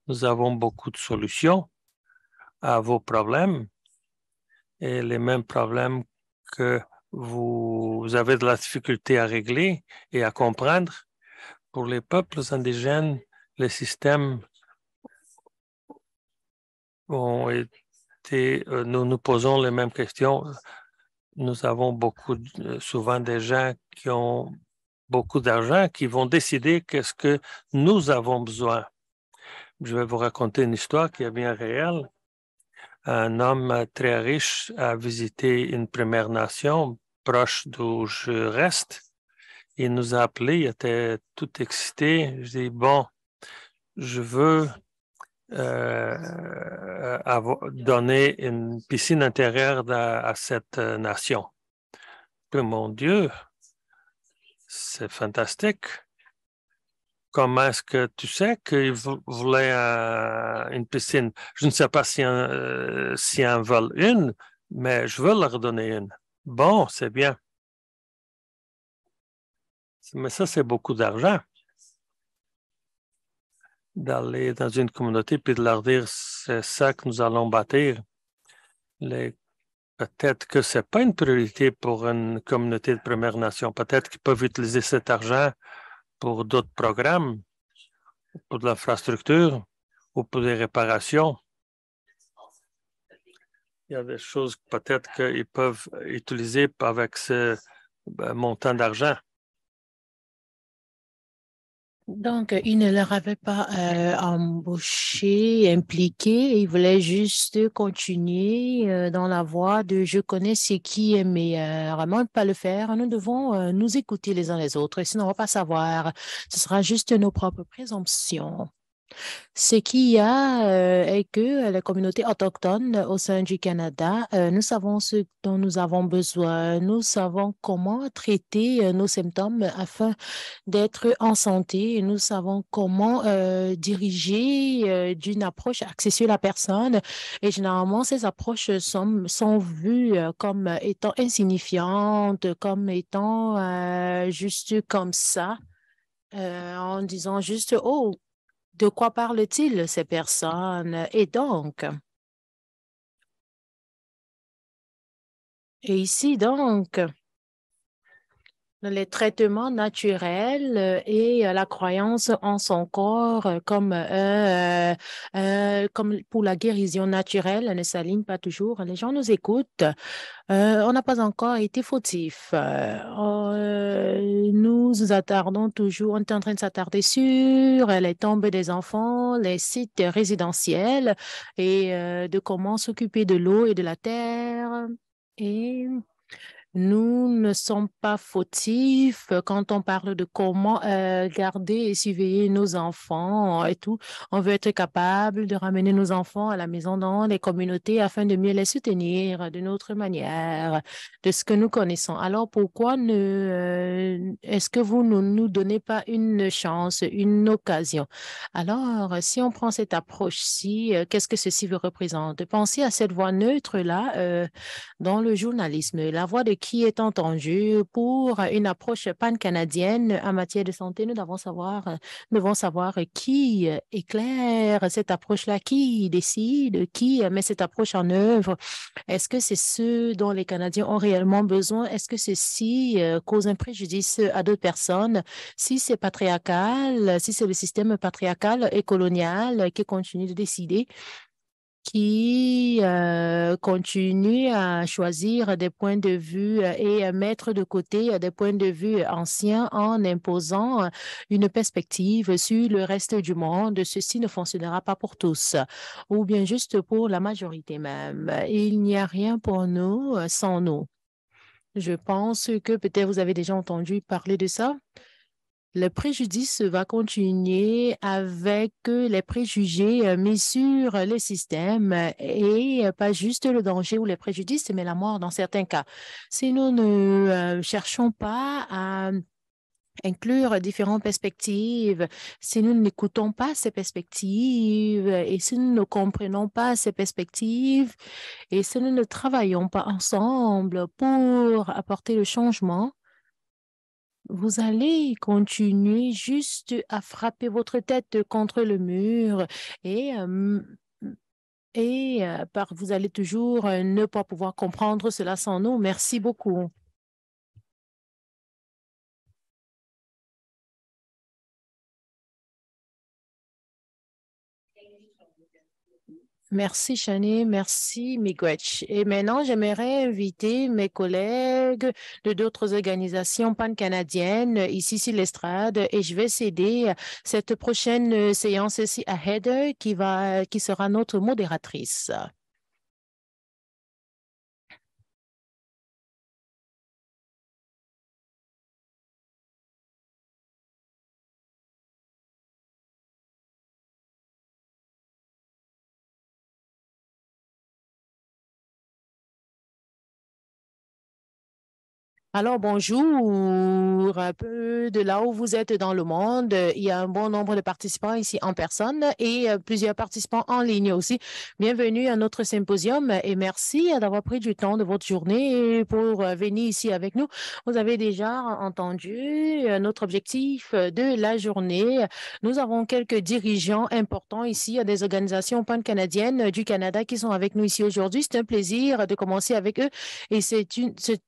Nous avons beaucoup de solutions à vos problèmes et les mêmes problèmes que vous avez de la difficulté à régler et à comprendre. Pour les peuples indigènes, les systèmes ont été, nous posons les mêmes questions. Nous avons souvent des gens qui ont beaucoup d'argent qui vont décider qu'est-ce que nous avons besoin. Je vais vous raconter une histoire qui est bien réelle. Un homme très riche a visité une Première Nation proche d'où je reste. Il nous a appelés, il était tout excité. Je dis, bon, je veux donner une piscine intérieure à cette nation. Puis, mon Dieu, c'est fantastique. Comment est-ce que tu sais qu'ils voulaient une piscine? Je ne sais pas si en veulent une, mais je veux leur donner une. Bon, c'est bien. Mais ça, c'est beaucoup d'argent. D'aller dans une communauté puis de leur dire c'est ça que nous allons bâtir. Peut-être que ce n'est pas une priorité pour une communauté de Première Nation. Peut-être qu'ils peuvent utiliser cet argent pour d'autres programmes, pour de l'infrastructure ou pour des réparations. Il y a des choses peut-être qu'ils peuvent utiliser avec ce montant d'argent. Donc, il ne leur avait pas embauché, impliqué, il voulait juste continuer dans la voie de je connais ce qui est meilleur. Avant de ne pas le faire, nous devons nous écouter les uns les autres, sinon on ne va pas savoir. Ce sera juste nos propres présomptions. Ce qu'il y a est que les communautés autochtones au sein du Canada, nous savons ce dont nous avons besoin. Nous savons comment traiter nos symptômes afin d'être en santé. Nous savons comment diriger d'une approche axée sur la personne. Et généralement, ces approches sont vues comme étant insignifiantes, comme étant juste comme ça, en disant juste, oh, de quoi parlent-ils ces personnes? Et ici donc, les traitements naturels et la croyance en son corps comme pour la guérison naturelle ne s'alignent pas toujours. Les gens nous écoutent. On n'a pas encore été fautifs. Nous nous attardons toujours, on est en train de s'attarder sur les tombes des enfants, les sites résidentiels et de comment s'occuper de l'eau et de la terre. Et nous ne sommes pas fautifs quand on parle de comment garder et surveiller nos enfants et tout. On veut être capable de ramener nos enfants à la maison dans les communautés afin de mieux les soutenir d'une autre manière, de ce que nous connaissons. Alors, pourquoi est-ce que vous ne nous donnez pas une chance, une occasion? Alors, si on prend cette approche-ci, qu'est-ce que ceci veut représenter? Pensez à cette voix neutre-là dans le journalisme. La voix de qui est entendue pour une approche pan-canadienne en matière de santé. Nous devons savoir qui éclaire cette approche-là, qui décide, qui met cette approche en œuvre. Est-ce que c'est ce dont les Canadiens ont réellement besoin? Est-ce que ceci cause un préjudice à d'autres personnes? Si c'est patriarcal, si c'est le système patriarcal et colonial qui continue de décider, qui continue à choisir des points de vue et à mettre de côté des points de vue anciens en imposant une perspective sur le reste du monde. Ceci ne fonctionnera pas pour tous, ou bien juste pour la majorité même. Il n'y a rien pour nous sans nous. Je pense que peut-être vous avez déjà entendu parler de ça. Le préjudice va continuer avec les préjugés mis sur le système et pas juste le danger ou les préjudices, mais la mort dans certains cas. Si nous ne cherchons pas à inclure différentes perspectives, si nous n'écoutons pas ces perspectives et si nous ne comprenons pas ces perspectives et si nous ne travaillons pas ensemble pour apporter le changement, vous allez continuer juste à frapper votre tête contre le mur et, vous allez toujours ne pas pouvoir comprendre cela sans nous. Merci beaucoup. Merci, Shani. Merci, Miigwech. Et maintenant, j'aimerais inviter mes collègues de d'autres organisations pan-canadiennes ici sur l'estrade et je vais céder cette prochaine séance ici à Heather qui sera notre modératrice. Alors, bonjour. Un peu de là où vous êtes dans le monde, il y a un bon nombre de participants ici en personne et plusieurs participants en ligne aussi. Bienvenue à notre symposium et merci d'avoir pris du temps de votre journée pour venir ici avec nous. Vous avez déjà entendu notre objectif de la journée. Nous avons quelques dirigeants importants ici, des organisations pan-canadiennes du Canada qui sont avec nous ici aujourd'hui. C'est un plaisir de commencer avec eux et c'est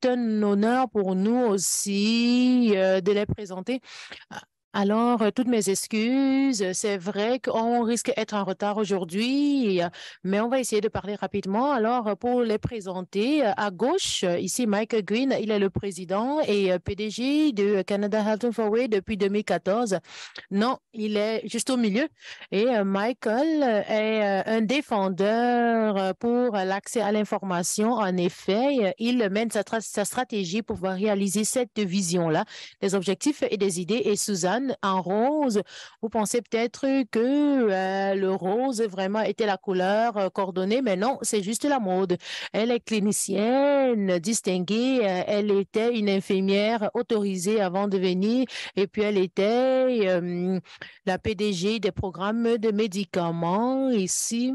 un honneur pour nous aussi de les présenter. Alors, toutes mes excuses. C'est vrai qu'on risque d'être en retard aujourd'hui, mais on va essayer de parler rapidement. Alors, pour les présenter, à gauche, ici, Mike Green, il est le président et PDG de Canada Health and Forward depuis 2014. Non, il est juste au milieu. Et Michael est un défendeur pour l'accès à l'information. En effet, il mène sa stratégie pour pouvoir réaliser cette vision-là, des objectifs et des idées. Et Suzanne, personnes en rose. Vous pensez peut-être que le rose vraiment était la couleur coordonnée, mais non, c'est juste la mode. Elle est clinicienne distinguée. Elle était une infirmière autorisée avant de venir et puis elle était la PDG des programmes de médicaments ici.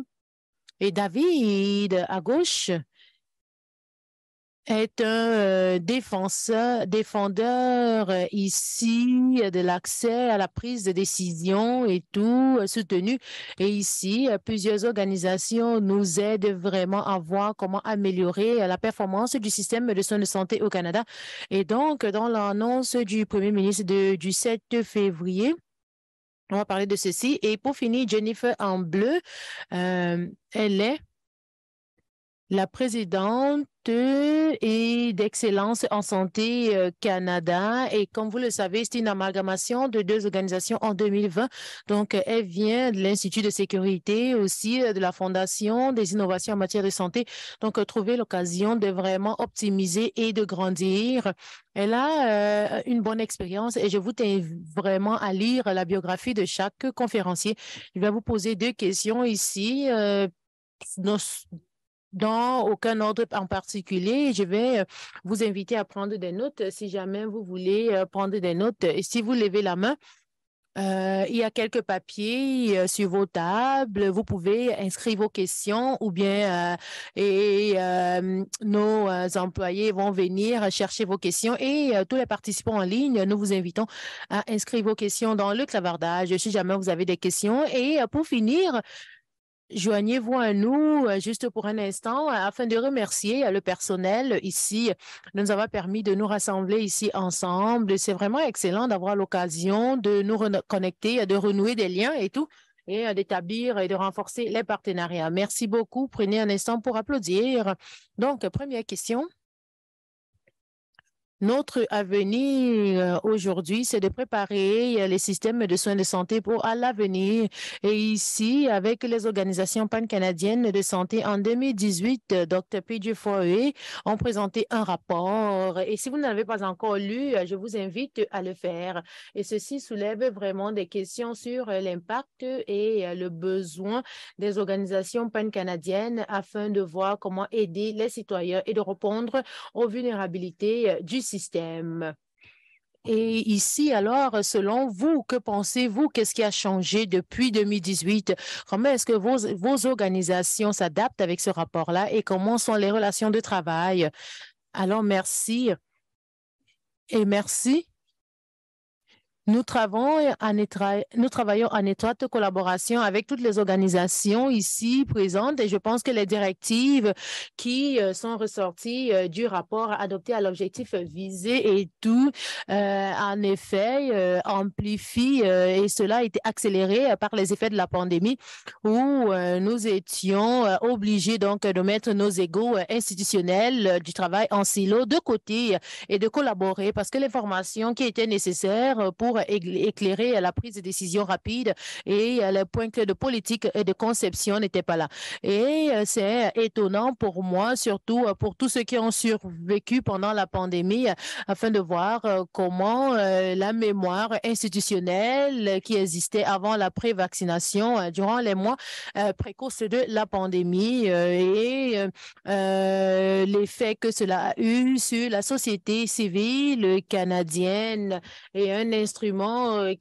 Et David, à gauche, est un défendeur ici de l'accès à la prise de décision et tout soutenu. Et ici, plusieurs organisations nous aident vraiment à voir comment améliorer la performance du système de soins de santé au Canada. Et donc, dans l'annonce du Premier ministre du 7 février, on va parler de ceci. Et pour finir, Jennifer en bleu, elle est la présidente et d'Excellence en santé Canada. Et comme vous le savez, c'est une amalgamation de deux organisations en 2020. Donc, elle vient de l'Institut de sécurité, aussi de la Fondation des innovations en matière de santé. Donc, trouver l'occasion de vraiment optimiser et de grandir. Elle a une bonne expérience et je vous invite vraiment à lire la biographie de chaque conférencier. Je vais vous poser deux questions ici. Dans aucun ordre en particulier. Je vais vous inviter à prendre des notes si jamais vous voulez prendre des notes. Et si vous levez la main, il y a quelques papiers sur vos tables. Vous pouvez inscrire vos questions ou bien nos employés vont venir chercher vos questions et tous les participants en ligne, nous vous invitons à inscrire vos questions dans le clavardage si jamais vous avez des questions. Et pour finir, joignez-vous à nous juste pour un instant afin de remercier le personnel ici de nous avoir permis de nous rassembler ici ensemble. C'est vraiment excellent d'avoir l'occasion de nous reconnecter, de renouer des liens et tout, et d'établir et de renforcer les partenariats. Merci beaucoup. Prenez un instant pour applaudir. Donc, première question. Notre avenir aujourd'hui, c'est de préparer les systèmes de soins de santé pour à l'avenir. Et ici, avec les organisations pan-canadiennes de santé en 2018, Dr. P.J. Foyer ont présenté un rapport. Et si vous n'avez pas encore lu, je vous invite à le faire. Et ceci soulève vraiment des questions sur l'impact et le besoin des organisations pan-canadiennes afin de voir comment aider les citoyens et de répondre aux vulnérabilités du système. Et ici, alors, selon vous, que pensez-vous? Qu'est-ce qui a changé depuis 2018? Comment est-ce que vos organisations s'adaptent avec ce rapport-là et comment sont les relations de travail? Alors, merci. Et merci. Nous travaillons en étroite collaboration avec toutes les organisations ici présentes et je pense que les directives qui sont ressorties du rapport adopté à l'objectif visé et tout, en effet, amplifient et cela a été accéléré par les effets de la pandémie où nous étions obligés donc de mettre nos égos institutionnels du travail en silo de côté et de collaborer parce que l'information qui était nécessaire pour éclairer la prise de décision rapide et les points clés de politique et de conception n'étaient pas là. Et c'est étonnant pour moi, surtout pour tous ceux qui ont survécu pendant la pandémie, afin de voir comment la mémoire institutionnelle qui existait avant la pré-vaccination durant les mois précoces de la pandémie et l'effet que cela a eu sur la société civile canadienne et un instrument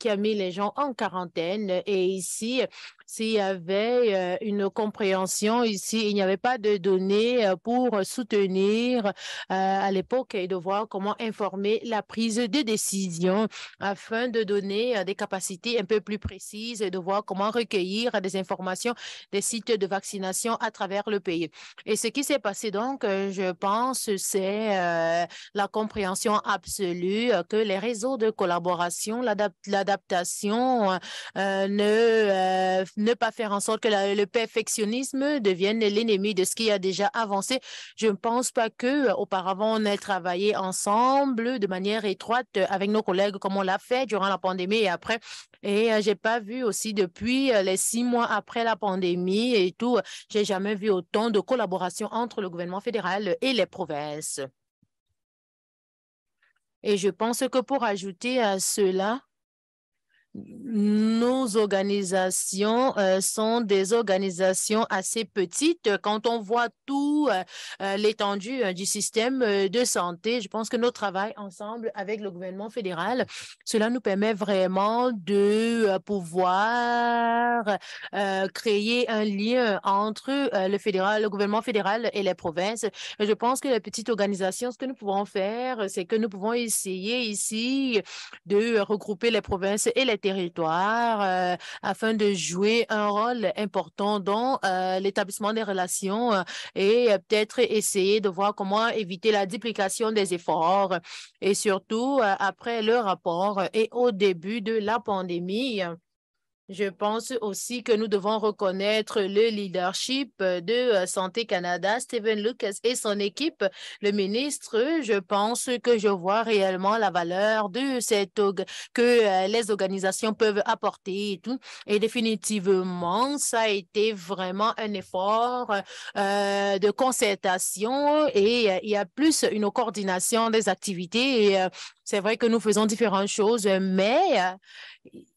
qui a mis les gens en quarantaine. Et ici, s'il y avait une compréhension ici, il n'y avait pas de données pour soutenir à l'époque et de voir comment informer la prise de décision afin de donner des capacités un peu plus précises et de voir comment recueillir des informations des sites de vaccination à travers le pays. Et ce qui s'est passé donc, je pense, c'est la compréhension absolue que les réseaux de collaboration, l'adaptation ne pas faire en sorte que le perfectionnisme devienne l'ennemi de ce qui a déjà avancé. Je ne pense pas que auparavant on ait travaillé ensemble de manière étroite avec nos collègues comme on l'a fait durant la pandémie et après. Et j'ai pas vu aussi depuis les 6 mois après la pandémie et tout, j'ai jamais vu autant de collaboration entre le gouvernement fédéral et les provinces. Et je pense que pour ajouter à cela, nos organisations sont des organisations assez petites. Quand on voit tout l'étendue du système de santé, je pense que notre travail ensemble avec le gouvernement fédéral, cela nous permet vraiment de pouvoir créer un lien entre le gouvernement fédéral et les provinces. Je pense que les petites organisations, ce que nous pouvons faire, c'est que nous pouvons essayer ici de regrouper les provinces et les territoires afin de jouer un rôle important dans l'établissement des relations et peut-être essayer de voir comment éviter la duplication des efforts et surtout après le rapport et au début de la pandémie. Je pense aussi que nous devons reconnaître le leadership de Santé Canada, Stephen Lucas et son équipe, le ministre. Je pense que je vois réellement la valeur de que les organisations peuvent apporter et tout. Et définitivement, ça a été vraiment un effort de concertation et il y a plus une coordination des activités. Et c'est vrai que nous faisons différentes choses, mais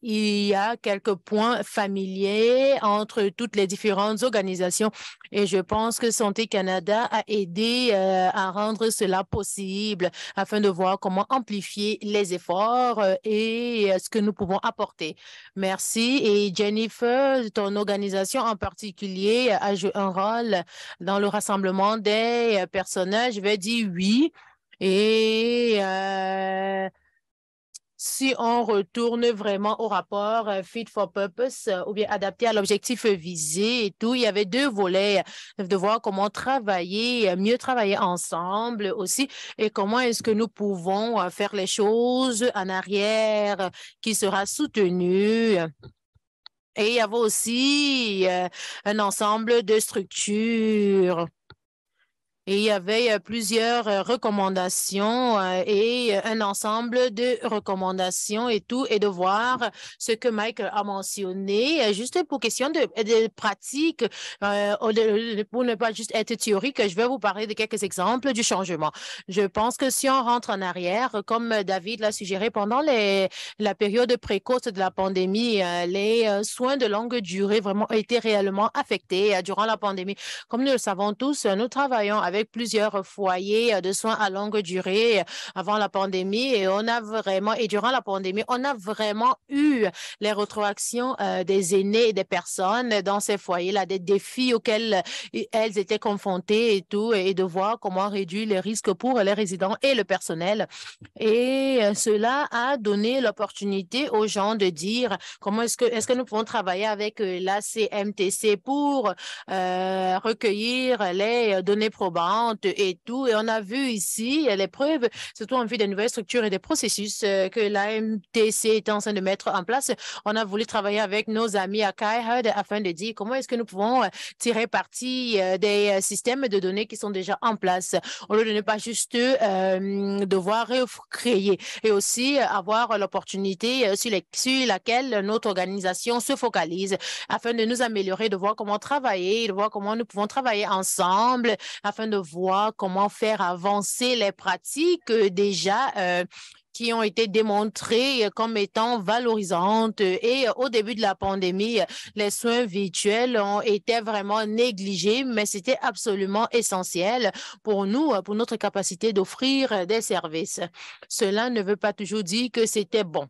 il y a quelques points familiers entre toutes les différentes organisations et je pense que Santé Canada a aidé à rendre cela possible afin de voir comment amplifier les efforts et ce que nous pouvons apporter. Merci. Et Jennifer, ton organisation en particulier a joué un rôle dans le rassemblement des personnages. Je vais dire oui. Et si on retourne vraiment au rapport Fit for Purpose ou bien adapté à l'objectif visé et tout, il y avait deux volets de voir comment travailler, mieux travailler ensemble aussi et comment est-ce que nous pouvons faire les choses en arrière qui sera soutenu. Et il y avait aussi un ensemble de structures. Et il y avait plusieurs recommandations et un ensemble de recommandations et tout, et de voir ce que Mike a mentionné, juste pour question de pratique, pour ne pas juste être théorique, je vais vous parler de quelques exemples du changement. Je pense que si on rentre en arrière, comme David l'a suggéré, pendant la période précoce de la pandémie, les soins de longue durée vraiment ont été réellement affectés durant la pandémie. Comme nous le savons tous, nous travaillons avec plusieurs foyers de soins à longue durée avant la pandémie et durant la pandémie, on a vraiment eu les rétroactions des aînés et des personnes dans ces foyers-là, des défis auxquels elles étaient confrontées et tout, et de voir comment réduire les risques pour les résidents et le personnel. Et cela a donné l'opportunité aux gens de dire comment est-ce que nous pouvons travailler avec la CMTC pour recueillir les données probantes et tout. Et on a vu ici les preuves, surtout en vue des nouvelles structures et des processus que l'AMTC est en train de mettre en place. On a voulu travailler avec nos amis à Skyhud afin de dire comment est-ce que nous pouvons tirer parti des systèmes de données qui sont déjà en place, au lieu de ne pas juste devoir recréer et aussi avoir l'opportunité sur laquelle notre organisation se focalise afin de nous améliorer, de voir comment travailler, de voir comment nous pouvons travailler ensemble afin de voir comment faire avancer les pratiques déjà qui ont été démontrées comme étant valorisantes. Et au début de la pandémie, les soins virtuels ont été vraiment négligés, mais c'était absolument essentiel pour nous, pour notre capacité d'offrir des services. Cela ne veut pas toujours dire que c'était bon.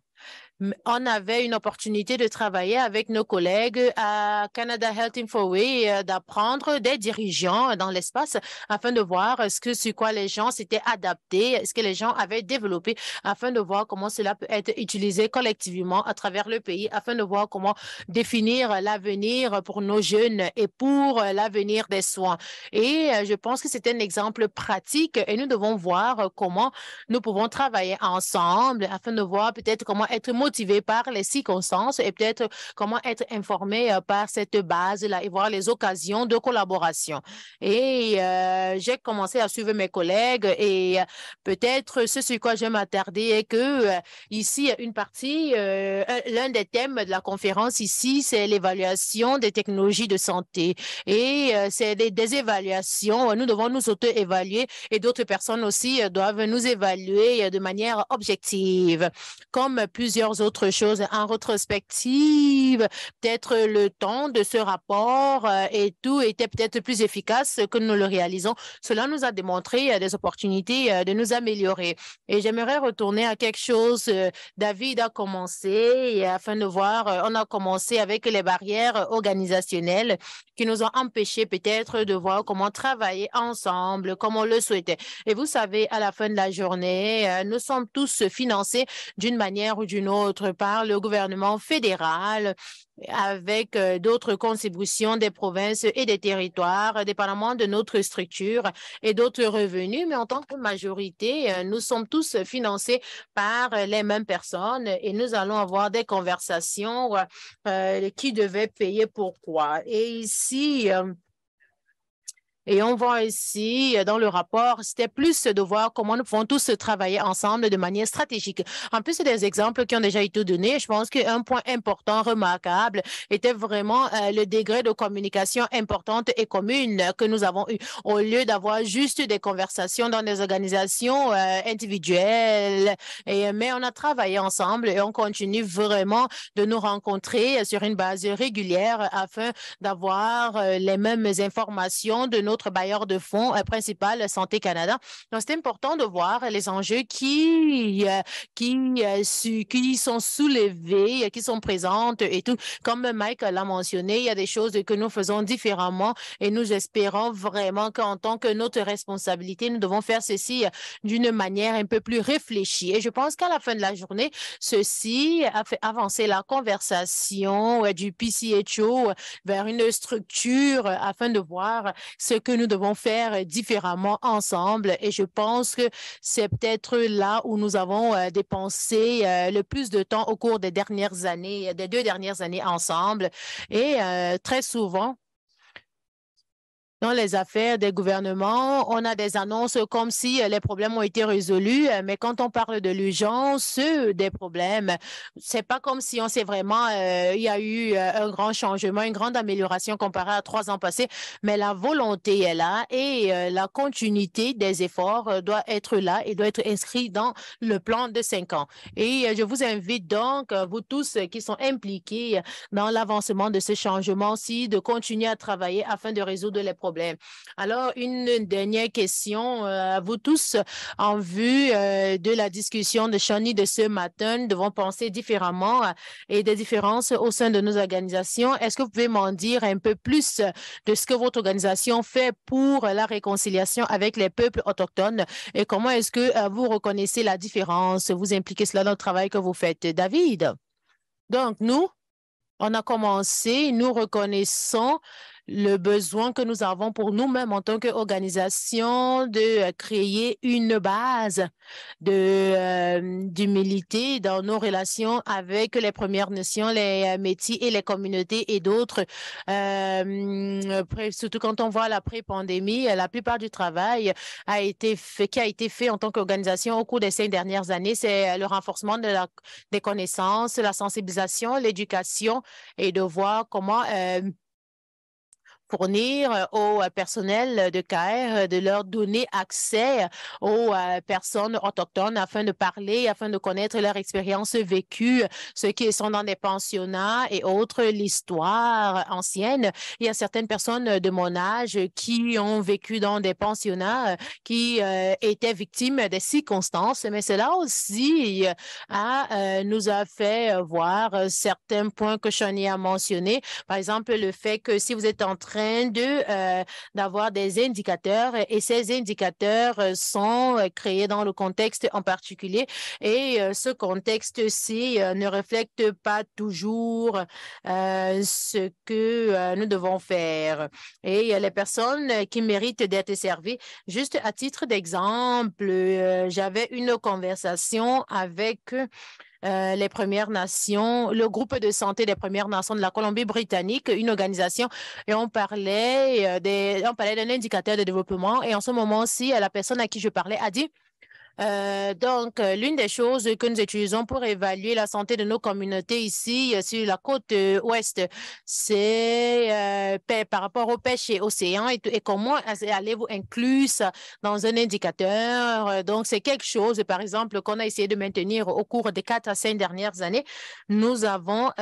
On avait une opportunité de travailler avec nos collègues à Canada Health Infoway, d'apprendre des dirigeants dans l'espace afin de voir sur quoi les gens s'étaient adaptés, ce que les gens avaient développé, afin de voir comment cela peut être utilisé collectivement à travers le pays, afin de voir comment définir l'avenir pour nos jeunes et pour l'avenir des soins. Et je pense que c'est un exemple pratique et nous devons voir comment nous pouvons travailler ensemble afin de voir peut-être comment être motivé par les circonstances et peut-être comment être informé par cette base-là et voir les occasions de collaboration. Et j'ai commencé à suivre mes collègues et peut-être ce sur quoi je vais m'attarder est que ici, une partie, l'un des thèmes de la conférence ici, c'est l'évaluation des technologies de santé. Et c'est des évaluations. Nous devons nous auto-évaluer et d'autres personnes aussi doivent nous évaluer de manière objective. Comme plusieurs plusieurs autres choses en rétrospective. Peut-être le temps de ce rapport et tout était peut-être plus efficace que nous le réalisons. Cela nous a démontré des opportunités de nous améliorer. Et j'aimerais retourner à quelque chose. David a commencé afin de voir, on a commencé avec les barrières organisationnelles qui nous ont empêchés peut-être de voir comment travailler ensemble, comme on le souhaitait. Et vous savez, à la fin de la journée, nous sommes tous financés d'une manière ou d'une autre par le gouvernement fédéral avec d'autres contributions des provinces et des territoires, dépendamment de notre structure et d'autres revenus. Mais en tant que majorité, nous sommes tous financés par les mêmes personnes et nous allons avoir des conversations qui devaient payer pourquoi. Et ici, et on voit ici dans le rapport, c'était plus de voir comment nous pouvons tous travailler ensemble de manière stratégique. En plus, c'est des exemples qui ont déjà été donnés. Je pense qu'un point important, remarquable, était vraiment le degré de communication importante et commune que nous avons eu. Au lieu d'avoir juste des conversations dans des organisations individuelles, mais on a travaillé ensemble et on continue vraiment de nous rencontrer sur une base régulière afin d'avoir les mêmes informations de notre bailleur de fonds principal, Santé Canada. Donc, c'est important de voir les enjeux qui sont soulevés, qui sont présentes et tout. Comme Mike l'a mentionné, il y a des choses que nous faisons différemment et nous espérons vraiment qu'en tant que notre responsabilité, nous devons faire ceci d'une manière un peu plus réfléchie. Et je pense qu'à la fin de la journée, ceci a fait avancer la conversation du PCHO vers une structure afin de voir ce que nous devons faire différemment ensemble. Et je pense que c'est peut-être là où nous avons dépensé le plus de temps au cours des dernières années, des 2 dernières années ensemble. Et très souvent, dans les affaires des gouvernements, on a des annonces comme si les problèmes ont été résolus, mais quand on parle de l'urgence des problèmes, c'est pas comme si on sait vraiment, il y a eu un grand changement, une grande amélioration comparée à 3 ans passés, mais la volonté est là et la continuité des efforts doit être là et doit être inscrit dans le plan de 5 ans. Et je vous invite donc, vous tous qui sont impliqués dans l'avancement de ce changement-ci, de continuer à travailler afin de résoudre les problèmes. Alors, une dernière question à vous tous. En vue de la discussion de Shawnee de ce matin, nous devons penser différemment et des différences au sein de nos organisations. Est-ce que vous pouvez m'en dire un peu plus de ce que votre organisation fait pour la réconciliation avec les peuples autochtones et comment est-ce que vous reconnaissez la différence? Vous impliquez cela dans le travail que vous faites, David? Donc, nous, on a commencé, nous reconnaissons le besoin que nous avons pour nous-mêmes en tant qu'organisation de créer une base d'humilité dans nos relations avec les Premières Nations, les métis et les communautés et d'autres. Surtout quand on voit l'après-pandémie, la plupart du travail qui a été fait en tant qu'organisation au cours des 5 dernières années, c'est le renforcement des connaissances, la sensibilisation, l'éducation et de voir comment fournir au personnel de CAIR, de leur donner accès aux personnes autochtones afin de parler, afin de connaître leur expérience vécue, ceux qui sont dans des pensionnats et autres, l'histoire ancienne. Il y a certaines personnes de mon âge qui ont vécu dans des pensionnats, qui étaient victimes des circonstances, mais cela aussi nous a fait voir certains points que Shawnee a mentionnés. Par exemple, le fait que si vous êtes en train d'avoir des indicateurs et ces indicateurs sont créés dans le contexte en particulier et ce contexte-ci ne reflète pas toujours ce que nous devons faire. Et les personnes qui méritent d'être servies, juste à titre d'exemple, j'avais une conversation avec les Premières Nations, le groupe de santé des Premières Nations de la Colombie-Britannique, une organisation, et on parlait d'un indicateur de développement. Et en ce moment-ci, la personne à qui je parlais a dit L'une des choses que nous utilisons pour évaluer la santé de nos communautés ici sur la côte ouest, c'est par rapport aux pêches et océans et comment allez-vous inclure ça dans un indicateur. Donc, c'est quelque chose, par exemple, qu'on a essayé de maintenir au cours des 4 à 5 dernières années. Nous avons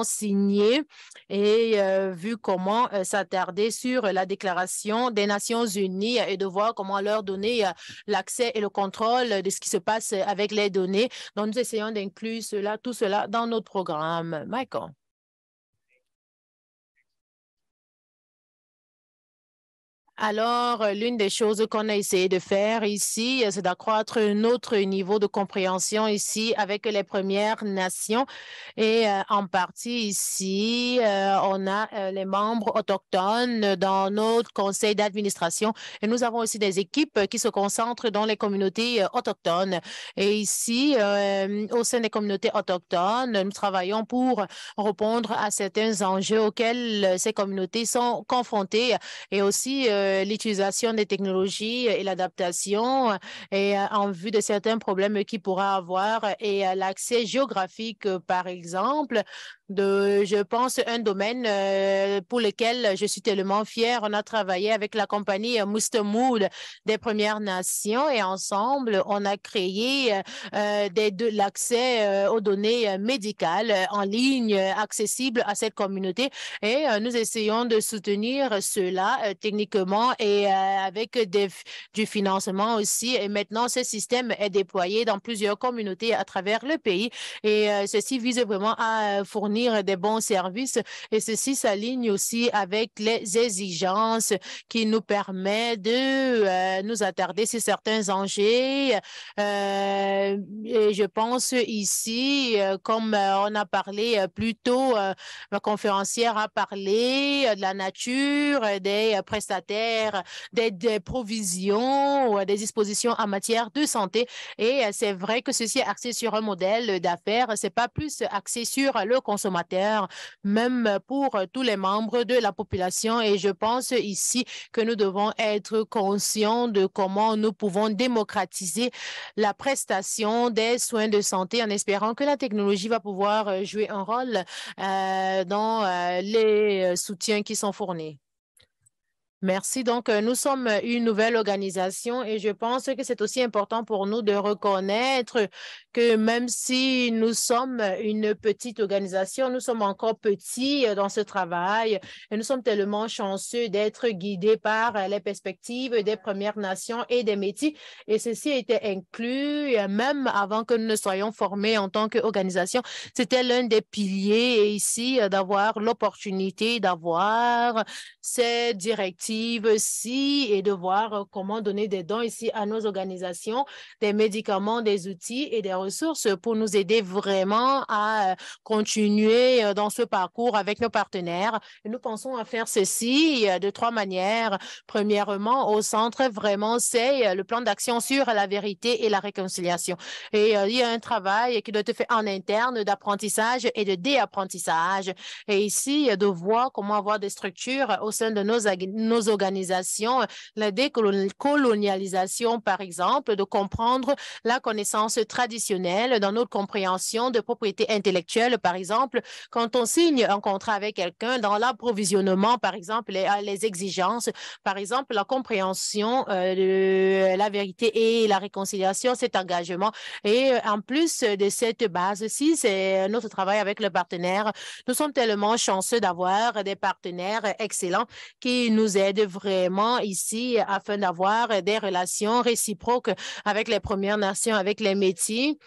signé et vu comment s'attarder sur la Déclaration des Nations Unies et de voir comment leur donner l'accès et le contrôle de ce qui se passe avec les données. Donc, nous essayons d'inclure tout cela dans notre programme. Michael. Alors, l'une des choses qu'on a essayé de faire ici, c'est d'accroître notre niveau de compréhension ici avec les Premières Nations. Et en partie ici, on a les membres autochtones dans notre conseil d'administration. Et nous avons aussi des équipes qui se concentrent dans les communautés autochtones. Et ici, au sein des communautés autochtones, nous travaillons pour répondre à certains enjeux auxquels ces communautés sont confrontées et aussi l'utilisation des technologies et l'adaptation et en vue de certains problèmes qu'il pourra avoir et l'accès géographique, par exemple, je pense, un domaine pour lequel je suis tellement fière. On a travaillé avec la compagnie Mustemood des Premières Nations et ensemble, on a créé l'accès aux données médicales en ligne accessibles à cette communauté et nous essayons de soutenir cela techniquement et avec du financement aussi. Et maintenant, ce système est déployé dans plusieurs communautés à travers le pays et ceci vise vraiment à fournir des bons services et ceci s'aligne aussi avec les exigences qui nous permettent de nous attarder sur certains enjeux. Et je pense ici, comme on a parlé plus tôt, ma conférencière a parlé de la nature, des prestataires, des provisions, des dispositions en matière de santé. Et c'est vrai que ceci est axé sur un modèle d'affaires. C'est pas plus axé sur le consommateur, même pour tous les membres de la population. Et je pense ici que nous devons être conscients de comment nous pouvons démocratiser la prestation des soins de santé en espérant que la technologie va pouvoir jouer un rôle dans les soutiens qui sont fournis. Merci. Donc, nous sommes une nouvelle organisation et je pense que c'est aussi important pour nous de reconnaître que même si nous sommes une petite organisation, nous sommes encore petits dans ce travail et nous sommes tellement chanceux d'être guidés par les perspectives des Premières Nations et des métiers. Et ceci a été inclus même avant que nous ne soyons formés en tant qu'organisation. C'était l'un des piliers ici d'avoir l'opportunité d'avoir ces directives aussi et de voir comment donner des dons ici à nos organisations, des médicaments, des outils et des ressources pour nous aider vraiment à continuer dans ce parcours avec nos partenaires. Et nous pensons à faire ceci de 3 manières. Premièrement, au centre, vraiment, c'est le plan d'action sur la vérité et la réconciliation. Et il y a un travail qui doit être fait en interne d'apprentissage et de déapprentissage. Et ici, de voir comment avoir des structures au sein de nos organisations, la décolonialisation, par exemple, de comprendre la connaissance traditionnelle dans notre compréhension de propriété intellectuelle, par exemple, quand on signe un contrat avec quelqu'un dans l'approvisionnement, par exemple, les exigences, par exemple, la compréhension de la vérité et la réconciliation, cet engagement. Et en plus de cette base-ci, c'est notre travail avec le partenaire. Nous sommes tellement chanceux d'avoir des partenaires excellents qui nous aident vraiment ici afin d'avoir des relations réciproques avec les Premières Nations, avec les métiers.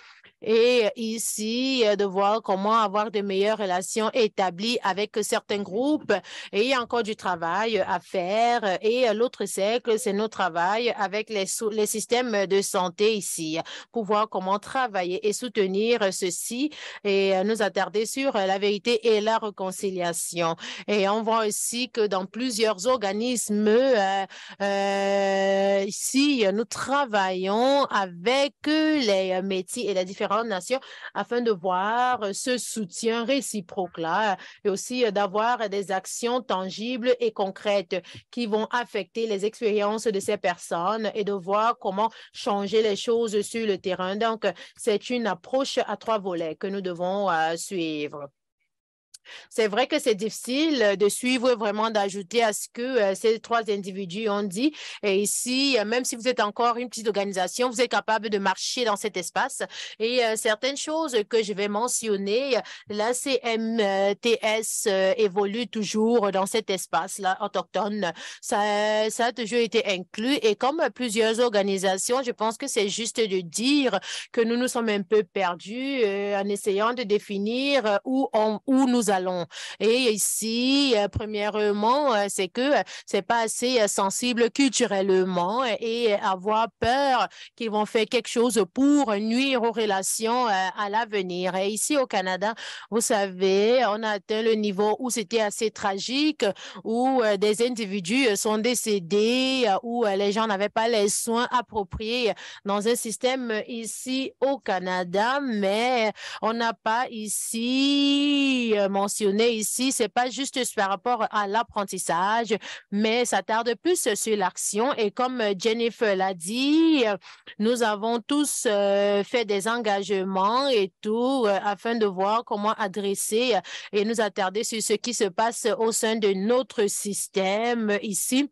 Et ici, de voir comment avoir de meilleures relations établies avec certains groupes. Et il y a encore du travail à faire. Et l'autre cercle, c'est notre travail avec les systèmes de santé ici, pour voir comment travailler et soutenir ceci et nous attarder sur la vérité et la réconciliation. Et on voit aussi que dans plusieurs organismes, ici, nous travaillons avec les métiers et les différentes nations afin de voir ce soutien réciproque-là et aussi d'avoir des actions tangibles et concrètes qui vont affecter les expériences de ces personnes et de voir comment changer les choses sur le terrain. Donc, c'est une approche à 3 volets que nous devons suivre. C'est vrai que c'est difficile de suivre vraiment, d'ajouter à ce que ces 3 individus ont dit. Et ici, même si vous êtes encore une petite organisation, vous êtes capable de marcher dans cet espace. Et certaines choses que je vais mentionner, la CMTS évolue toujours dans cet espace-là autochtone. Ça a toujours été inclus. Et comme plusieurs organisations, je pense que c'est juste de dire que nous nous sommes un peu perdus en essayant de définir où nous allons. Et ici, premièrement, c'est que c'est pas assez sensible culturellement et avoir peur qu'ils vont faire quelque chose pour nuire aux relations à l'avenir. Et ici au Canada, vous savez, on a atteint le niveau où c'était assez tragique, où des individus sont décédés, où les gens n'avaient pas les soins appropriés dans un système ici au Canada, mais on n'a pas ici mentionné ici, c'est pas juste par rapport à l'apprentissage, mais ça tarde plus sur l'action. Et comme Jennifer l'a dit, nous avons tous fait des engagements et tout afin de voir comment adresser et nous attarder sur ce qui se passe au sein de notre système ici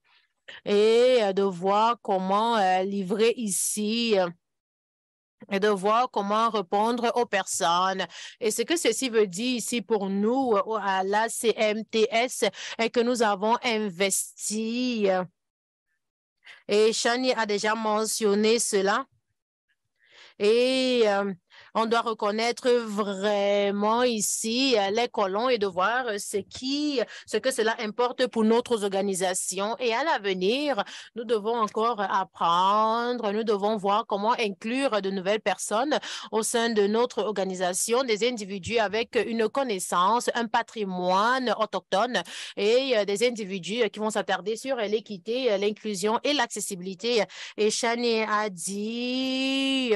et de voir comment livrer ici et de voir comment répondre aux personnes. Et ce que ceci veut dire ici pour nous à la CMTS est que nous avons investi, et Shani a déjà mentionné cela, et on doit reconnaître vraiment ici les colons et de voir ce que cela importe pour notre organisation. Et à l'avenir, nous devons encore apprendre, nous devons voir comment inclure de nouvelles personnes au sein de notre organisation, des individus avec une connaissance, un patrimoine autochtone et des individus qui vont s'attarder sur l'équité, l'inclusion et l'accessibilité. Et Shani a dit...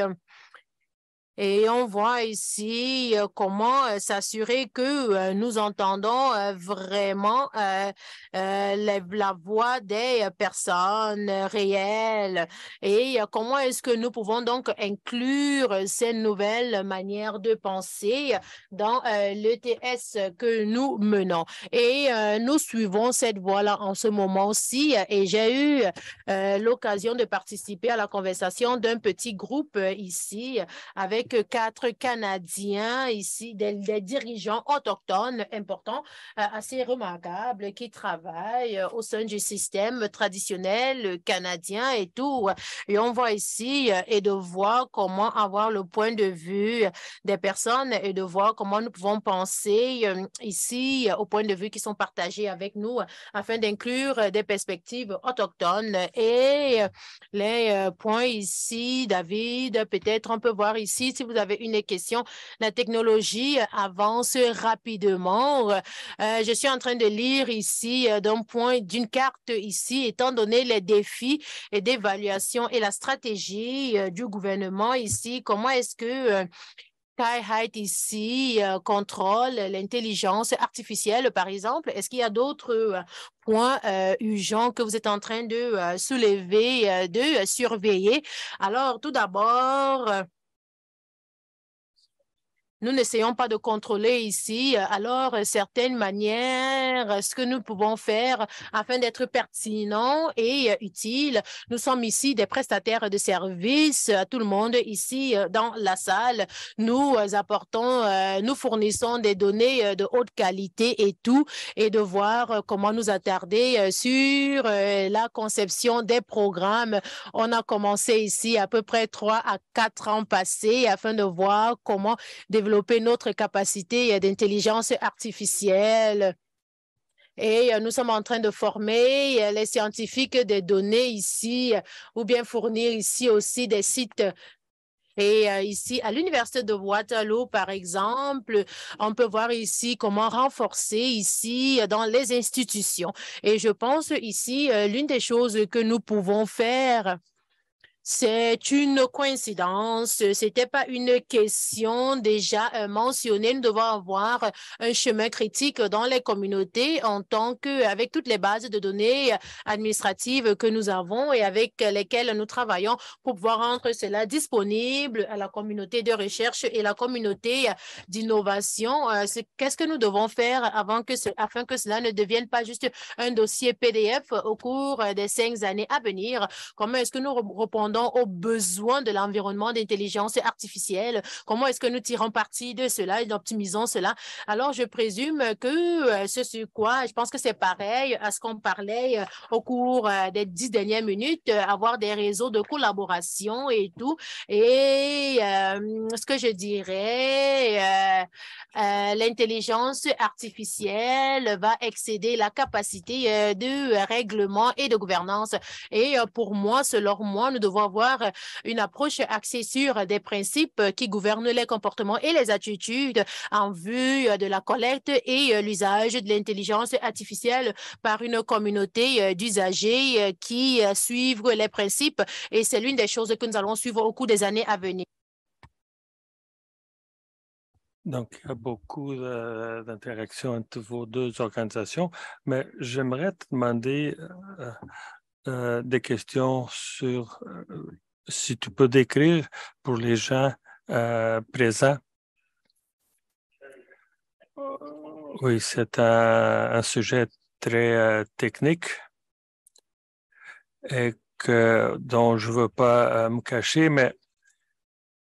Et on voit ici comment s'assurer que nous entendons vraiment la voix des personnes réelles et comment est-ce que nous pouvons donc inclure ces nouvelles manières de penser dans l'ETS que nous menons. Et nous suivons cette voie-là en ce moment-ci et j'ai eu l'occasion de participer à la conversation d'un petit groupe ici avec 4 Canadiens ici, des dirigeants autochtones importants, assez remarquables, qui travaillent au sein du système traditionnel canadien et tout. Et on voit ici et de voir comment avoir le point de vue des personnes et de voir comment nous pouvons penser ici aux points de vue qui sont partagés avec nous afin d'inclure des perspectives autochtones. Et les points ici, David, peut-être on peut voir ici si vous avez une question. La technologie avance rapidement. Je suis en train de lire ici d'une carte ici, étant donné les défis et d'évaluation et la stratégie du gouvernement ici, comment est-ce que Sky ici contrôle l'intelligence artificielle, par exemple? Est-ce qu'il y a d'autres points urgents que vous êtes en train de soulever, de surveiller? Alors, tout d'abord, nous n'essayons pas de contrôler ici, alors certaines manières, ce que nous pouvons faire afin d'être pertinents et utiles. Nous sommes ici des prestataires de services à tout le monde ici dans la salle. Nous apportons, nous fournissons des données de haute qualité et tout, et de voir comment nous attarder sur la conception des programmes. On a commencé ici à peu près 3 à 4 ans passés afin de voir comment développer notre capacité d'intelligence artificielle. Et nous sommes en train de former les scientifiques des données ici ou bien fournir ici aussi des sites Et ici, à l'Université de Waterloo, par exemple, on peut voir ici comment renforcer ici dans les institutions. Et je pense ici, l'une des choses que nous pouvons faire, c'est une coïncidence. C'était pas une question déjà mentionnée. Nous devons avoir un chemin critique dans les communautés en tant que, avec toutes les bases de données administratives que nous avons et avec lesquelles nous travaillons pour pouvoir rendre cela disponible à la communauté de recherche et la communauté d'innovation. Qu'est-ce que nous devons faire afin que cela ne devienne pas juste un dossier PDF au cours des 5 années à venir? Comment est-ce que nous répondons aux besoins de l'environnement d'intelligence artificielle? Comment est-ce que nous tirons parti de cela et optimisons cela? Alors, je présume que ce sur quoi, je pense que c'est pareil à ce qu'on parlait au cours des 10 dernières minutes, avoir des réseaux de collaboration et tout. Et ce que je dirais, l'intelligence artificielle va excéder la capacité de règlement et de gouvernance. Et pour moi, selon moi, nous devons avoir une approche axée sur des principes qui gouvernent les comportements et les attitudes en vue de la collecte et l'usage de l'intelligence artificielle par une communauté d'usagers qui suivent les principes. Et c'est l'une des choses que nous allons suivre au cours des années à venir. Donc, il y a beaucoup d'interactions entre vos deux organisations, mais j'aimerais te demander des questions sur si tu peux décrire pour les gens présents. Oui, c'est un sujet très technique et dont je ne veux pas me cacher, mais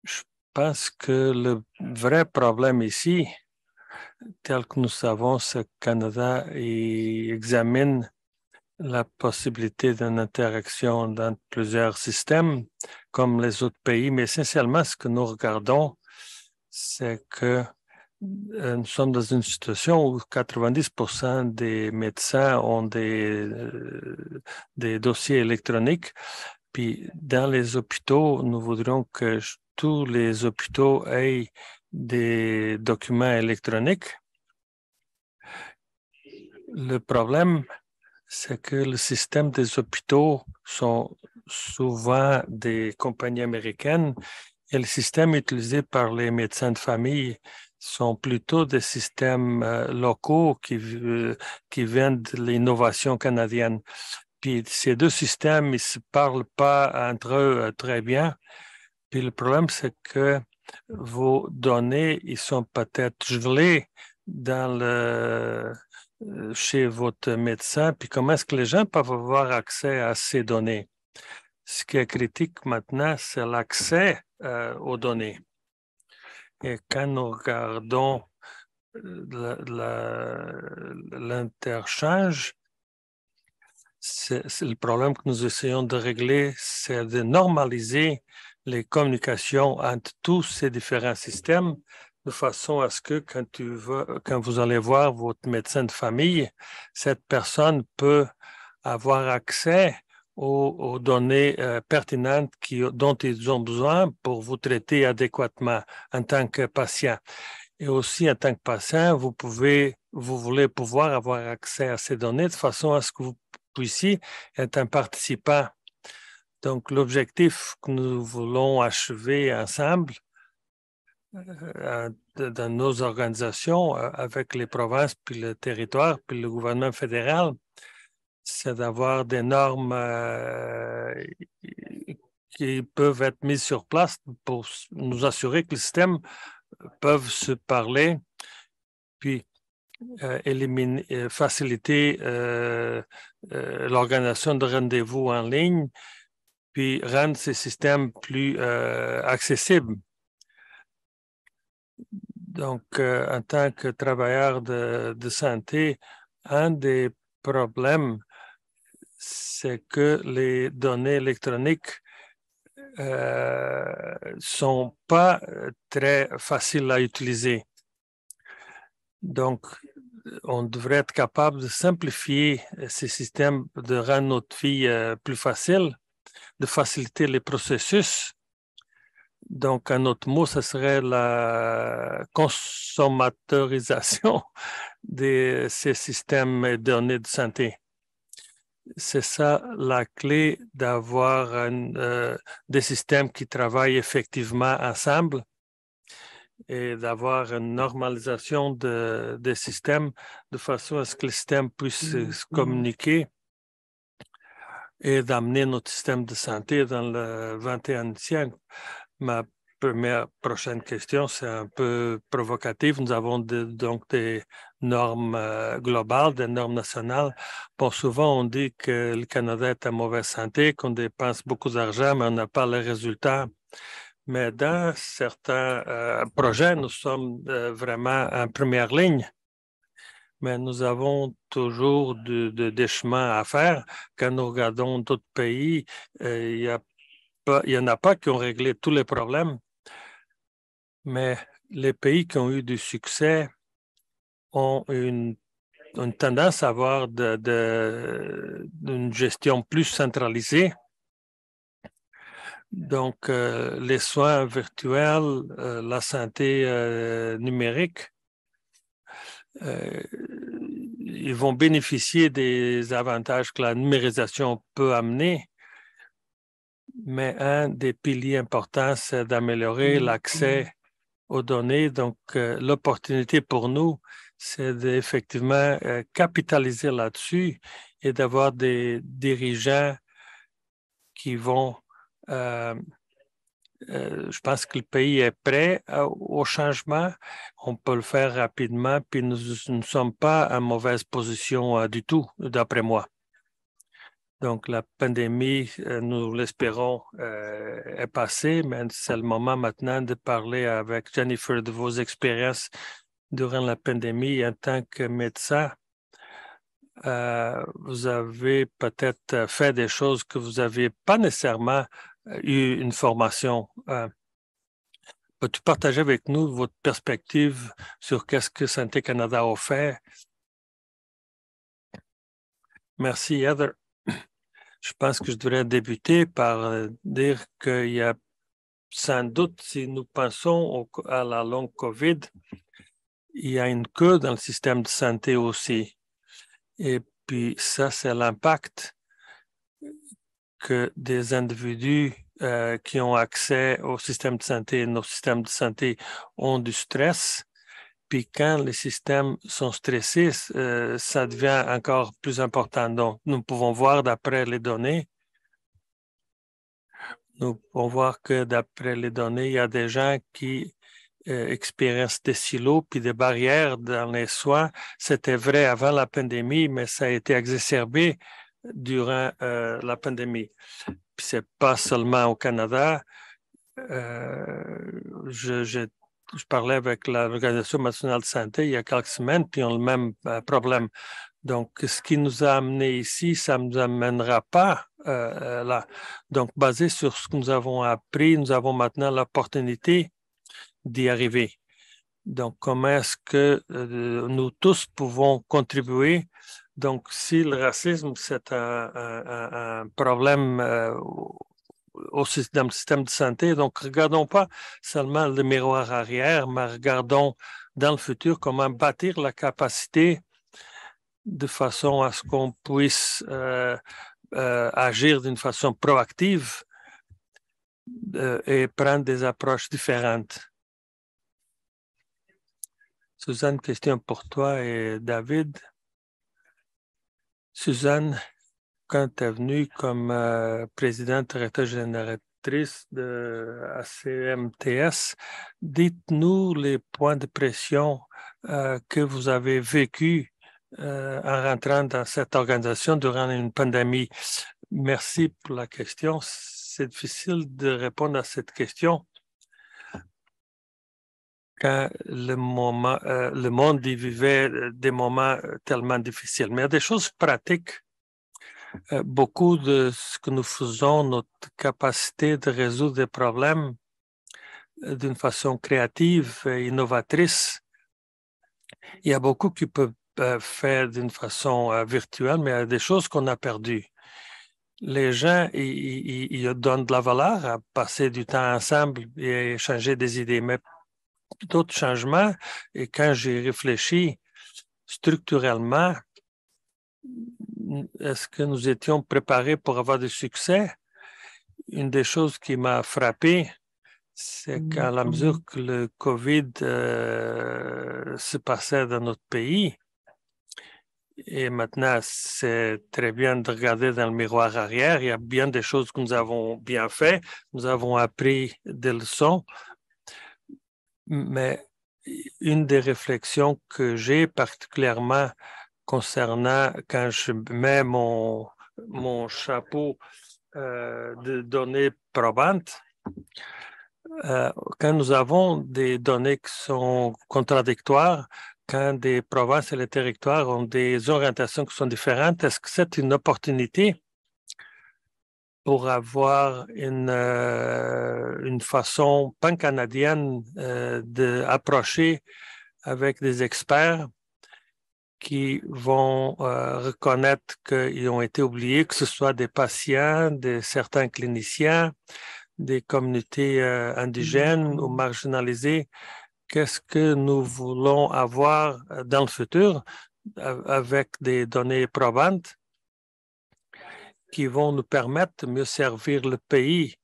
je pense que le vrai problème ici, tel que nous savons, c'est que le Canada examine la possibilité d'une interaction dans plusieurs systèmes comme les autres pays, mais essentiellement, ce que nous regardons, c'est que nous sommes dans une situation où 90% des médecins ont des dossiers électroniques. Puis dans les hôpitaux, nous voudrions que tous les hôpitaux aient des documents électroniques. Le problème, c'est que le système des hôpitaux sont souvent des compagnies américaines et le système utilisé par les médecins de famille sont plutôt des systèmes locaux qui viennent de l'innovation canadienne. Puis ces deux systèmes, ils ne se parlent pas entre eux très bien. Puis le problème, c'est que vos données, ils sont peut-être gelés chez votre médecin. Puis comment est-ce que les gens peuvent avoir accès à ces données? Ce qui est critique maintenant, c'est l'accès aux données. Et quand nous regardons l'interchange, c'est le problème que nous essayons de régler, c'est de normaliser les communications entre tous ces différents systèmes de façon à ce que quand vous allez voir votre médecin de famille, cette personne peut avoir accès aux données pertinentes dont ils ont besoin pour vous traiter adéquatement en tant que patient. Et aussi, en tant que patient, vous voulez pouvoir avoir accès à ces données de façon à ce que vous puissiez être un participant. Donc, l'objectif que nous voulons achever ensemble dans nos organisations avec les provinces, puis le territoire, puis le gouvernement fédéral, c'est d'avoir des normes qui peuvent être mises sur place pour nous assurer que les systèmes peuvent se parler, puis faciliter l'organisation de rendez-vous en ligne, puis rendre ces systèmes plus accessibles. Donc, en tant que travailleur de santé, un des problèmes, c'est que les données électroniques sont pas très faciles à utiliser. Donc, on devrait être capable de simplifier ces systèmes, de rendre notre vie plus facile, de faciliter les processus Donc, un autre mot, ce serait la consommateurisation de ces systèmes et données de santé. C'est ça la clé d'avoir des systèmes qui travaillent effectivement ensemble et d'avoir une normalisation des systèmes de façon à ce que les systèmes puissent se communiquer et d'amener notre système de santé dans le 21e siècle. Ma prochaine question, c'est un peu provocative. Nous avons donc des normes globales, des normes nationales. Bon, souvent, on dit que le Canada est en mauvaise santé, qu'on dépense beaucoup d'argent, mais on n'a pas les résultats. Mais dans certains projets, nous sommes vraiment en première ligne. Mais nous avons toujours des chemins à faire. Quand nous regardons d'autres pays, il n'y en a pas qui ont réglé tous les problèmes. Mais les pays qui ont eu du succès ont une tendance à avoir une gestion plus centralisée. Donc, les soins virtuels, la santé numérique, ils vont bénéficier des avantages que la numérisation peut amener. Mais un des piliers importants, c'est d'améliorer l'accès aux données. Donc, l'opportunité pour nous, c'est d'effectivement capitaliser là-dessus et d'avoir des dirigeants qui vont... je pense que le pays est prêt au changement. On peut le faire rapidement, puis nous ne sommes pas en mauvaise position du tout, d'après moi. Donc, la pandémie, nous l'espérons, est passée, mais c'est le moment maintenant de parler avec Jennifer de vos expériences durant la pandémie en tant que médecin. Vous avez peut-être fait des choses que vous n'aviez pas nécessairement eu une formation. Peux-tu partager avec nous votre perspective sur qu'est-ce que Santé Canada a fait? Merci, Heather. Je pense que je devrais débuter par dire qu'il y a sans doute, si nous pensons à la longue COVID, il y a une queue dans le système de santé aussi. Et puis ça, c'est l'impact que des individus qui ont accès au système de santé, nos systèmes de santé ont du stress. Puis quand les systèmes sont stressés, ça devient encore plus important. Donc, nous pouvons voir d'après les données, nous pouvons voir que d'après les données, il y a des gens qui expériences des silos puis des barrières dans les soins. C'était vrai avant la pandémie, mais ça a été exacerbé durant la pandémie. Puis c'est pas seulement au Canada. Je parlais avec l'Organisation nationale de santé il y a quelques semaines, puis ils ont le même problème. Donc, ce qui nous a amenés ici, ça ne nous amènera pas là. Donc, basé sur ce que nous avons appris, nous avons maintenant l'opportunité d'y arriver. Donc, comment est-ce que nous tous pouvons contribuer? Donc, si le racisme, c'est un problème dans le système de santé, donc regardons pas seulement le miroir arrière, mais regardons dans le futur comment bâtir la capacité de façon à ce qu'on puisse agir d'une façon proactive et prendre des approches différentes. Suzanne, question pour toi et David. Suzanne, quand tu es venue comme présidente directrice génératrice de ACMTS, dites-nous les points de pression que vous avez vécus en rentrant dans cette organisation durant une pandémie. Merci pour la question. C'est difficile de répondre à cette question quand le monde y vivait des moments tellement difficiles. Mais il y a des choses pratiques. Beaucoup de ce que nous faisons, notre capacité de résoudre des problèmes d'une façon créative et innovatrice, il y a beaucoup qui peuvent faire d'une façon virtuelle, mais il y a des choses qu'on a perdues. les gens ils donnent de la valeur à passer du temps ensemble et à échanger des idées. Mais d'autres changements, et quand j'ai réfléchi structurellement, est-ce que nous étions préparés pour avoir du succès? Une des choses qui m'a frappé, c'est qu'à la mesure que le COVID se passait dans notre pays, et maintenant c'est très bien de regarder dans le miroir arrière, il y a bien des choses que nous avons bien fait, nous avons appris des leçons, mais une des réflexions que j'ai particulièrement concernant quand je mets mon chapeau de données probantes, quand nous avons des données qui sont contradictoires, quand des provinces et les territoires ont des orientations qui sont différentes, est-ce que c'est une opportunité pour avoir une façon pan-canadienne d'approcher avec des experts qui vont reconnaître qu'ils ont été oubliés, que ce soit des patients, certains cliniciens, des communautés indigènes ou marginalisées. Qu'est-ce que nous voulons avoir dans le futur avec des données probantes qui vont nous permettre de mieux servir le pays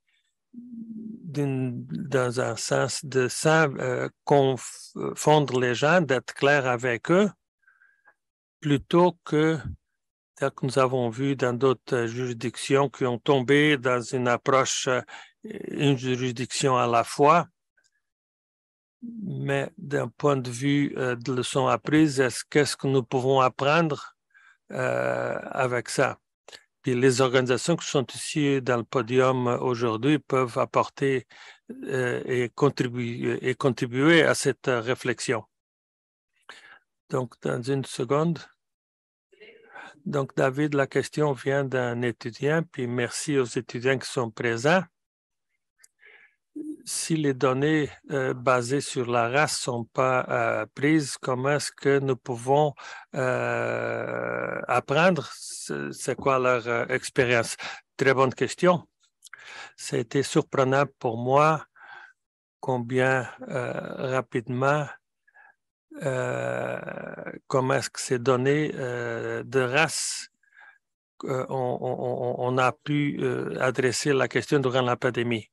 dans un sens de sans confondre les gens, d'être clair avec eux, plutôt que tel que nous avons vu dans d'autres juridictions qui ont tombé dans une approche, une juridiction à la fois. Mais d'un point de vue de leçons apprises, qu'est-ce que nous pouvons apprendre avec ça? Puis les organisations qui sont ici dans le podium aujourd'hui peuvent apporter et contribuer à cette réflexion. Donc, dans une seconde. Donc, David, la question vient d'un étudiant, puis merci aux étudiants qui sont présents. Si les données basées sur la race ne sont pas prises, comment est-ce que nous pouvons apprendre? C'est quoi leur expérience? Très bonne question. Ça a été surprenant pour moi combien rapidement comment est-ce que ces données de race on a pu adresser la question durant la pandémie.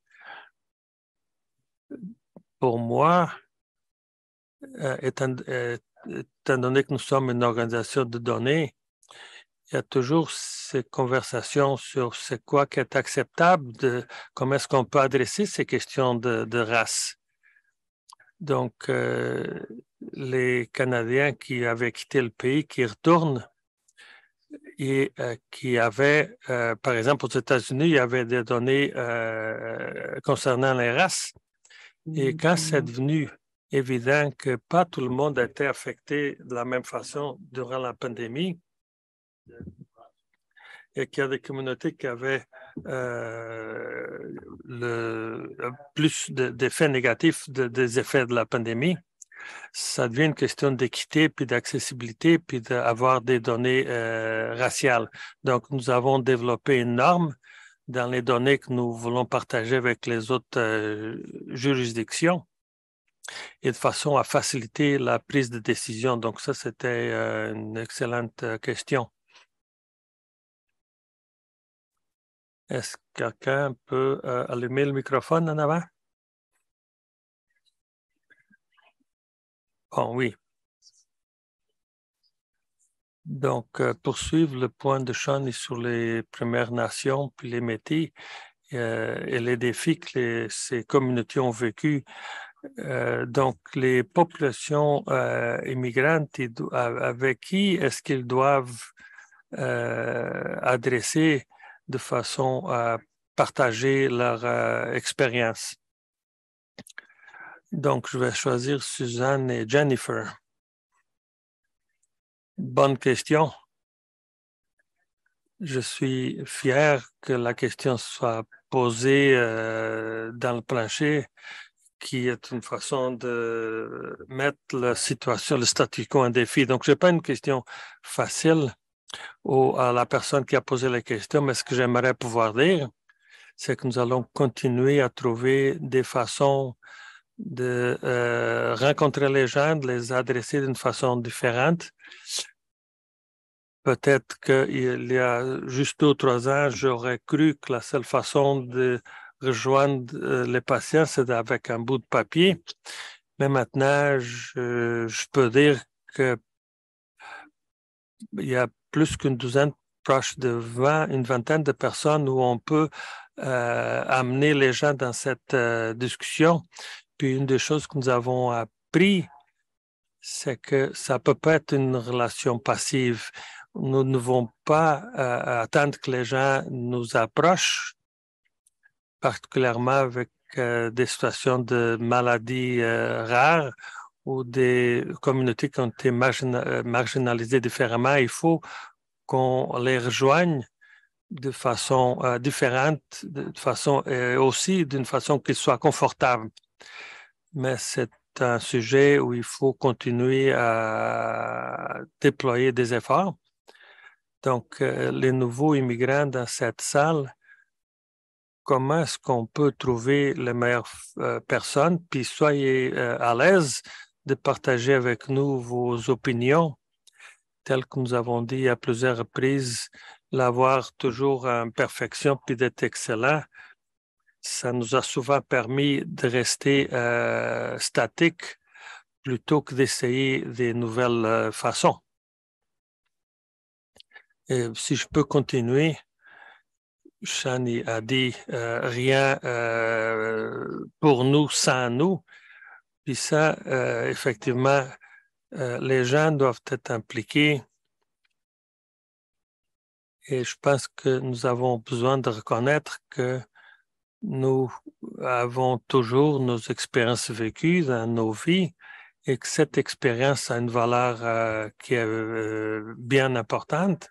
Pour moi, étant donné que nous sommes une organisation de données, il y a toujours ces conversations sur c'est quoi qui est acceptable, comment est-ce qu'on peut adresser ces questions de race. Donc, les Canadiens qui avaient quitté le pays, qui retournent, et qui avaient, par exemple, aux États-Unis, il y avait des données concernant les races. Et quand c'est devenu évident que pas tout le monde était affecté de la même façon durant la pandémie et qu'il y a des communautés qui avaient plus d'effets négatifs des effets de la pandémie, ça devient une question d'équité, puis d'accessibilité, puis d'avoir des données raciales. Donc, nous avons développé une norme dans les données que nous voulons partager avec les autres juridictions et de façon à faciliter la prise de décision. Donc, ça, c'était une excellente question. Est-ce que quelqu'un peut allumer le microphone en avant? Bon, oui. Donc, poursuivre le point de Sean sur les Premières Nations puis les Métis et les défis que ces communautés ont vécu. Donc, les populations immigrantes, avec qui est-ce qu'ils doivent adresser de façon à partager leur expérience? Donc, je vais choisir Suzanne et Jennifer. Bonne question. Je suis fier que la question soit posée dans le plancher, qui est une façon de mettre la situation, le statu quo en défi. Donc, ce n'est pas une question facile. à la personne qui a posé la question, mais ce que j'aimerais pouvoir dire, c'est que nous allons continuer à trouver des façons de rencontrer les gens, de les adresser d'une façon différente. Peut-être qu'il y a juste 2 ou 3 ans, j'aurais cru que la seule façon de rejoindre les patients, c'est avec un bout de papier. Mais maintenant, je peux dire qu'il y a plus qu'une douzaine, proche de 20, une vingtaine de personnes où on peut amener les gens dans cette discussion. Puis une des choses que nous avons appris, c'est que ça peut pas être une relation passive. Nous ne devons pas attendre que les gens nous approchent, particulièrement avec des situations de maladies rares ou des communautés qui ont été marginalisées différemment. Il faut qu'on les rejoigne de façon différente, de façon aussi d'une façon qu'ils soient confortables. Mais c'est un sujet où il faut continuer à déployer des efforts. Donc, les nouveaux immigrants dans cette salle, comment est-ce qu'on peut trouver les meilleures personnes? Puis soyez à l'aise de partager avec nous vos opinions, telles que nous avons dit à plusieurs reprises, l'avoir toujours en perfection puis d'être excellent. Ça nous a souvent permis de rester statique plutôt que d'essayer des nouvelles façons. Et si je peux continuer, Shani a dit rien pour nous sans nous. Puis ça, effectivement, les gens doivent être impliqués. Et je pense que nous avons besoin de reconnaître que nous avons toujours nos expériences vécues dans nos vies et que cette expérience a une valeur qui est bien importante.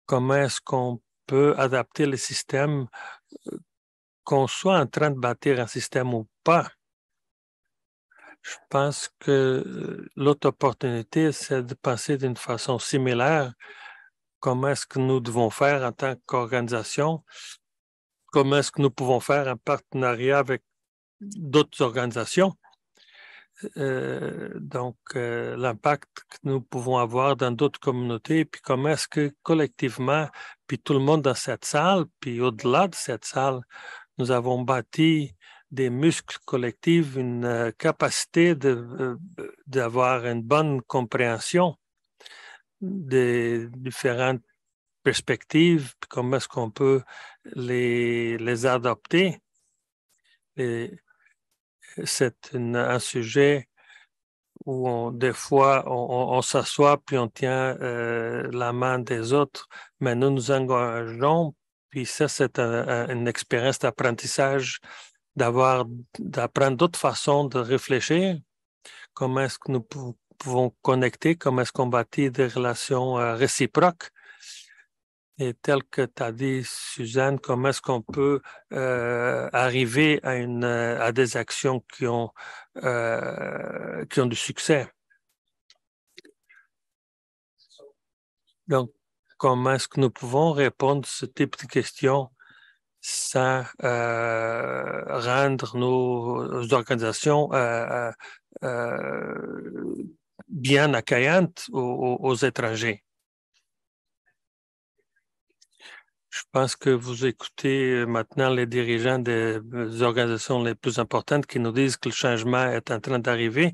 Comment est-ce qu'on peut adapter le système, qu'on soit en train de bâtir un système ou pas? Je pense que l'autre opportunité, c'est de penser d'une façon similaire. Comment est-ce que nous devons faire en tant qu'organisation? Comment est-ce que nous pouvons faire un partenariat avec d'autres organisations? Donc, l'impact que nous pouvons avoir dans d'autres communautés, puis comment est-ce que collectivement, puis tout le monde dans cette salle, puis au-delà de cette salle, nous avons bâti des muscles collectifs, une capacité d'avoir une bonne compréhension des différentes perspectives, puis comment est-ce qu'on peut les adopter. C'est un sujet où des fois on s'assoit puis on tient la main des autres, mais nous nous engageons, puis ça c'est une expérience d'apprentissage, d'apprendre d'autres façons de réfléchir, comment est-ce que nous pouvons connecter, comment est-ce qu'on bâtit des relations réciproques. Et tel que tu as dit, Suzanne, comment est-ce qu'on peut arriver à des actions qui ont du succès? Donc, comment est-ce que nous pouvons répondre à ce type de questions sans rendre nos organisations bien accueillantes aux étrangers? Je pense que vous écoutez maintenant les dirigeants des organisations les plus importantes qui nous disent que le changement est en train d'arriver.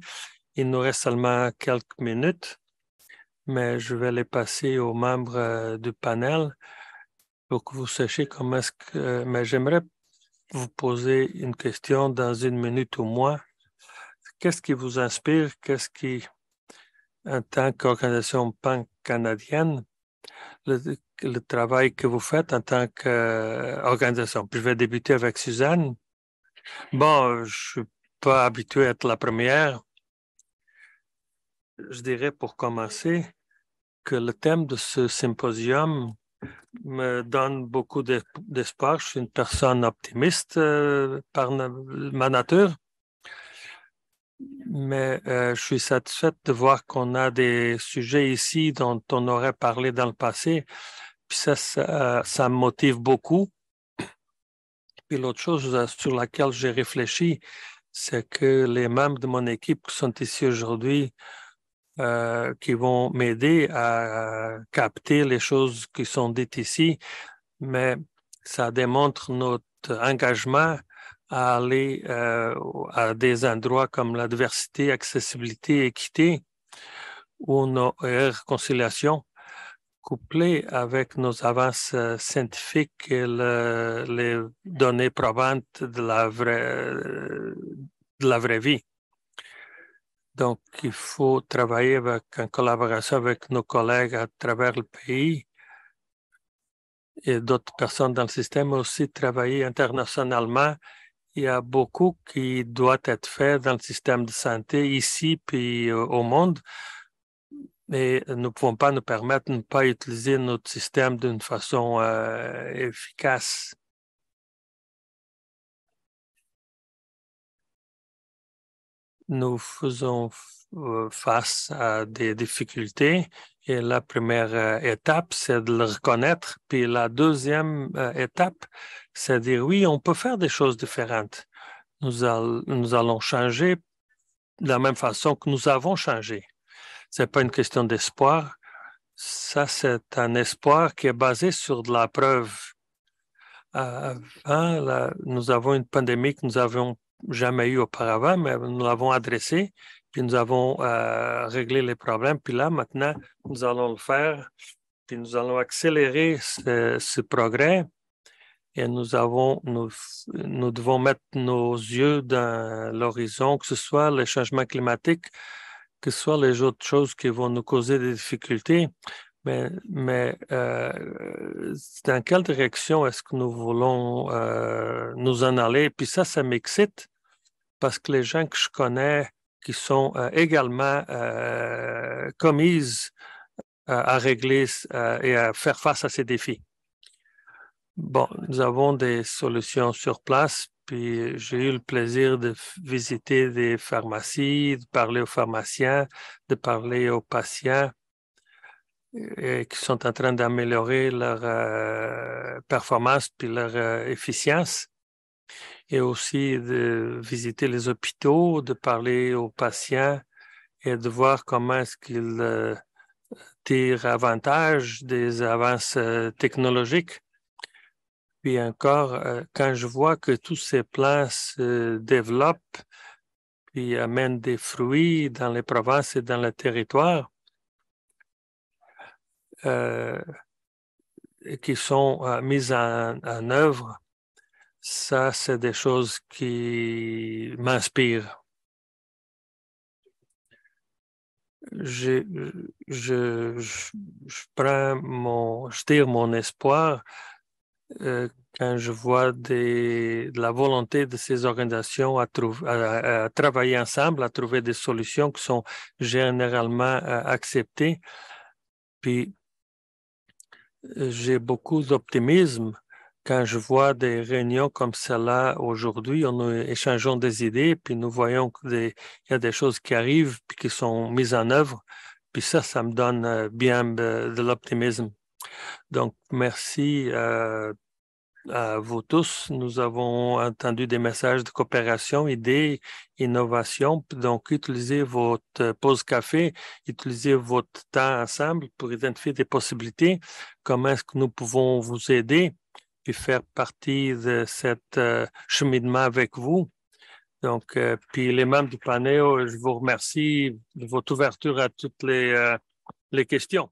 Il nous reste seulement quelques minutes, mais je vais les passer aux membres du panel pour que vous sachiez comment est-ce que... mais j'aimerais vous poser une question dans 1 minute ou moins. Qu'est-ce qui vous inspire? Qu'est-ce qui, en tant qu'organisation pan-canadienne, le travail que vous faites en tant qu'organisation. Puis je vais débuter avec Suzanne. Bon, je ne suis pas habitué à être la première. Je dirais pour commencer que le thème de ce symposium me donne beaucoup d'espoir. Je suis une personne optimiste par ma nature. Mais je suis satisfaite de voir qu'on a des sujets ici dont on aurait parlé dans le passé. Puis ça me motive beaucoup. Puis l'autre chose sur laquelle j'ai réfléchi, c'est que les membres de mon équipe qui sont ici aujourd'hui, qui vont m'aider à capter les choses qui sont dites ici, mais ça démontre notre engagement à aller à des endroits comme la diversité, accessibilité, équité ou nos réconciliation, couplées avec nos avances scientifiques et les données probantes de la vraie vie. Donc, il faut travailler en collaboration avec nos collègues à travers le pays et d'autres personnes dans le système, mais aussi travailler internationalement. Il y a beaucoup qui doit être fait dans le système de santé ici puis au monde, mais nous ne pouvons pas nous permettre de ne pas utiliser notre système d'une façon efficace. Nous faisons face à des difficultés et la première étape, c'est de le reconnaître. Puis la deuxième étape, c'est de dire oui, on peut faire des choses différentes. Nous allons changer de la même façon que nous avons changé. Ce n'est pas une question d'espoir. Ça, c'est un espoir qui est basé sur de la preuve. Nous avons une pandémie que nous n'avions jamais eue auparavant, mais nous l'avons adressée, puis nous avons réglé les problèmes. Puis là, maintenant, nous allons le faire, puis nous allons accélérer ce progrès. Et nous devons mettre nos yeux dans l'horizon, que ce soit les changements climatiques, que ce soit les autres choses qui vont nous causer des difficultés. Mais dans quelle direction est-ce que nous voulons nous en aller? Puis ça m'excite parce que les gens que je connais qui sont également commises à régler et à faire face à ces défis. Bon, nous avons des solutions sur place, puis j'ai eu le plaisir de visiter des pharmacies, de parler aux pharmaciens, de parler aux patients qui sont en train d'améliorer leur performance puis leur efficience, et aussi de visiter les hôpitaux, de parler aux patients et de voir comment est-ce qu'ils tirent avantage des avances technologiques. Puis encore, quand je vois que tous ces plans se développent puis amènent des fruits dans les provinces et dans le territoire, qui sont mises en œuvre, ça, c'est des choses qui m'inspirent. Je tire mon espoir quand je vois de la volonté de ces organisations à travailler ensemble, à trouver des solutions qui sont généralement acceptées. Puis, j'ai beaucoup d'optimisme quand je vois des réunions comme celle-là aujourd'hui. Nous échangeons des idées, puis nous voyons qu'il y a des choses qui arrivent puis qui sont mises en œuvre. Puis ça me donne bien de l'optimisme. Donc, merci à vous tous. Nous avons entendu des messages de coopération, idées, innovation. Donc, utilisez votre pause café, utilisez votre temps ensemble pour identifier des possibilités. Comment est-ce que nous pouvons vous aider et faire partie de cet cheminement avec vous? Donc, puis les membres du panel, je vous remercie de votre ouverture à toutes les questions.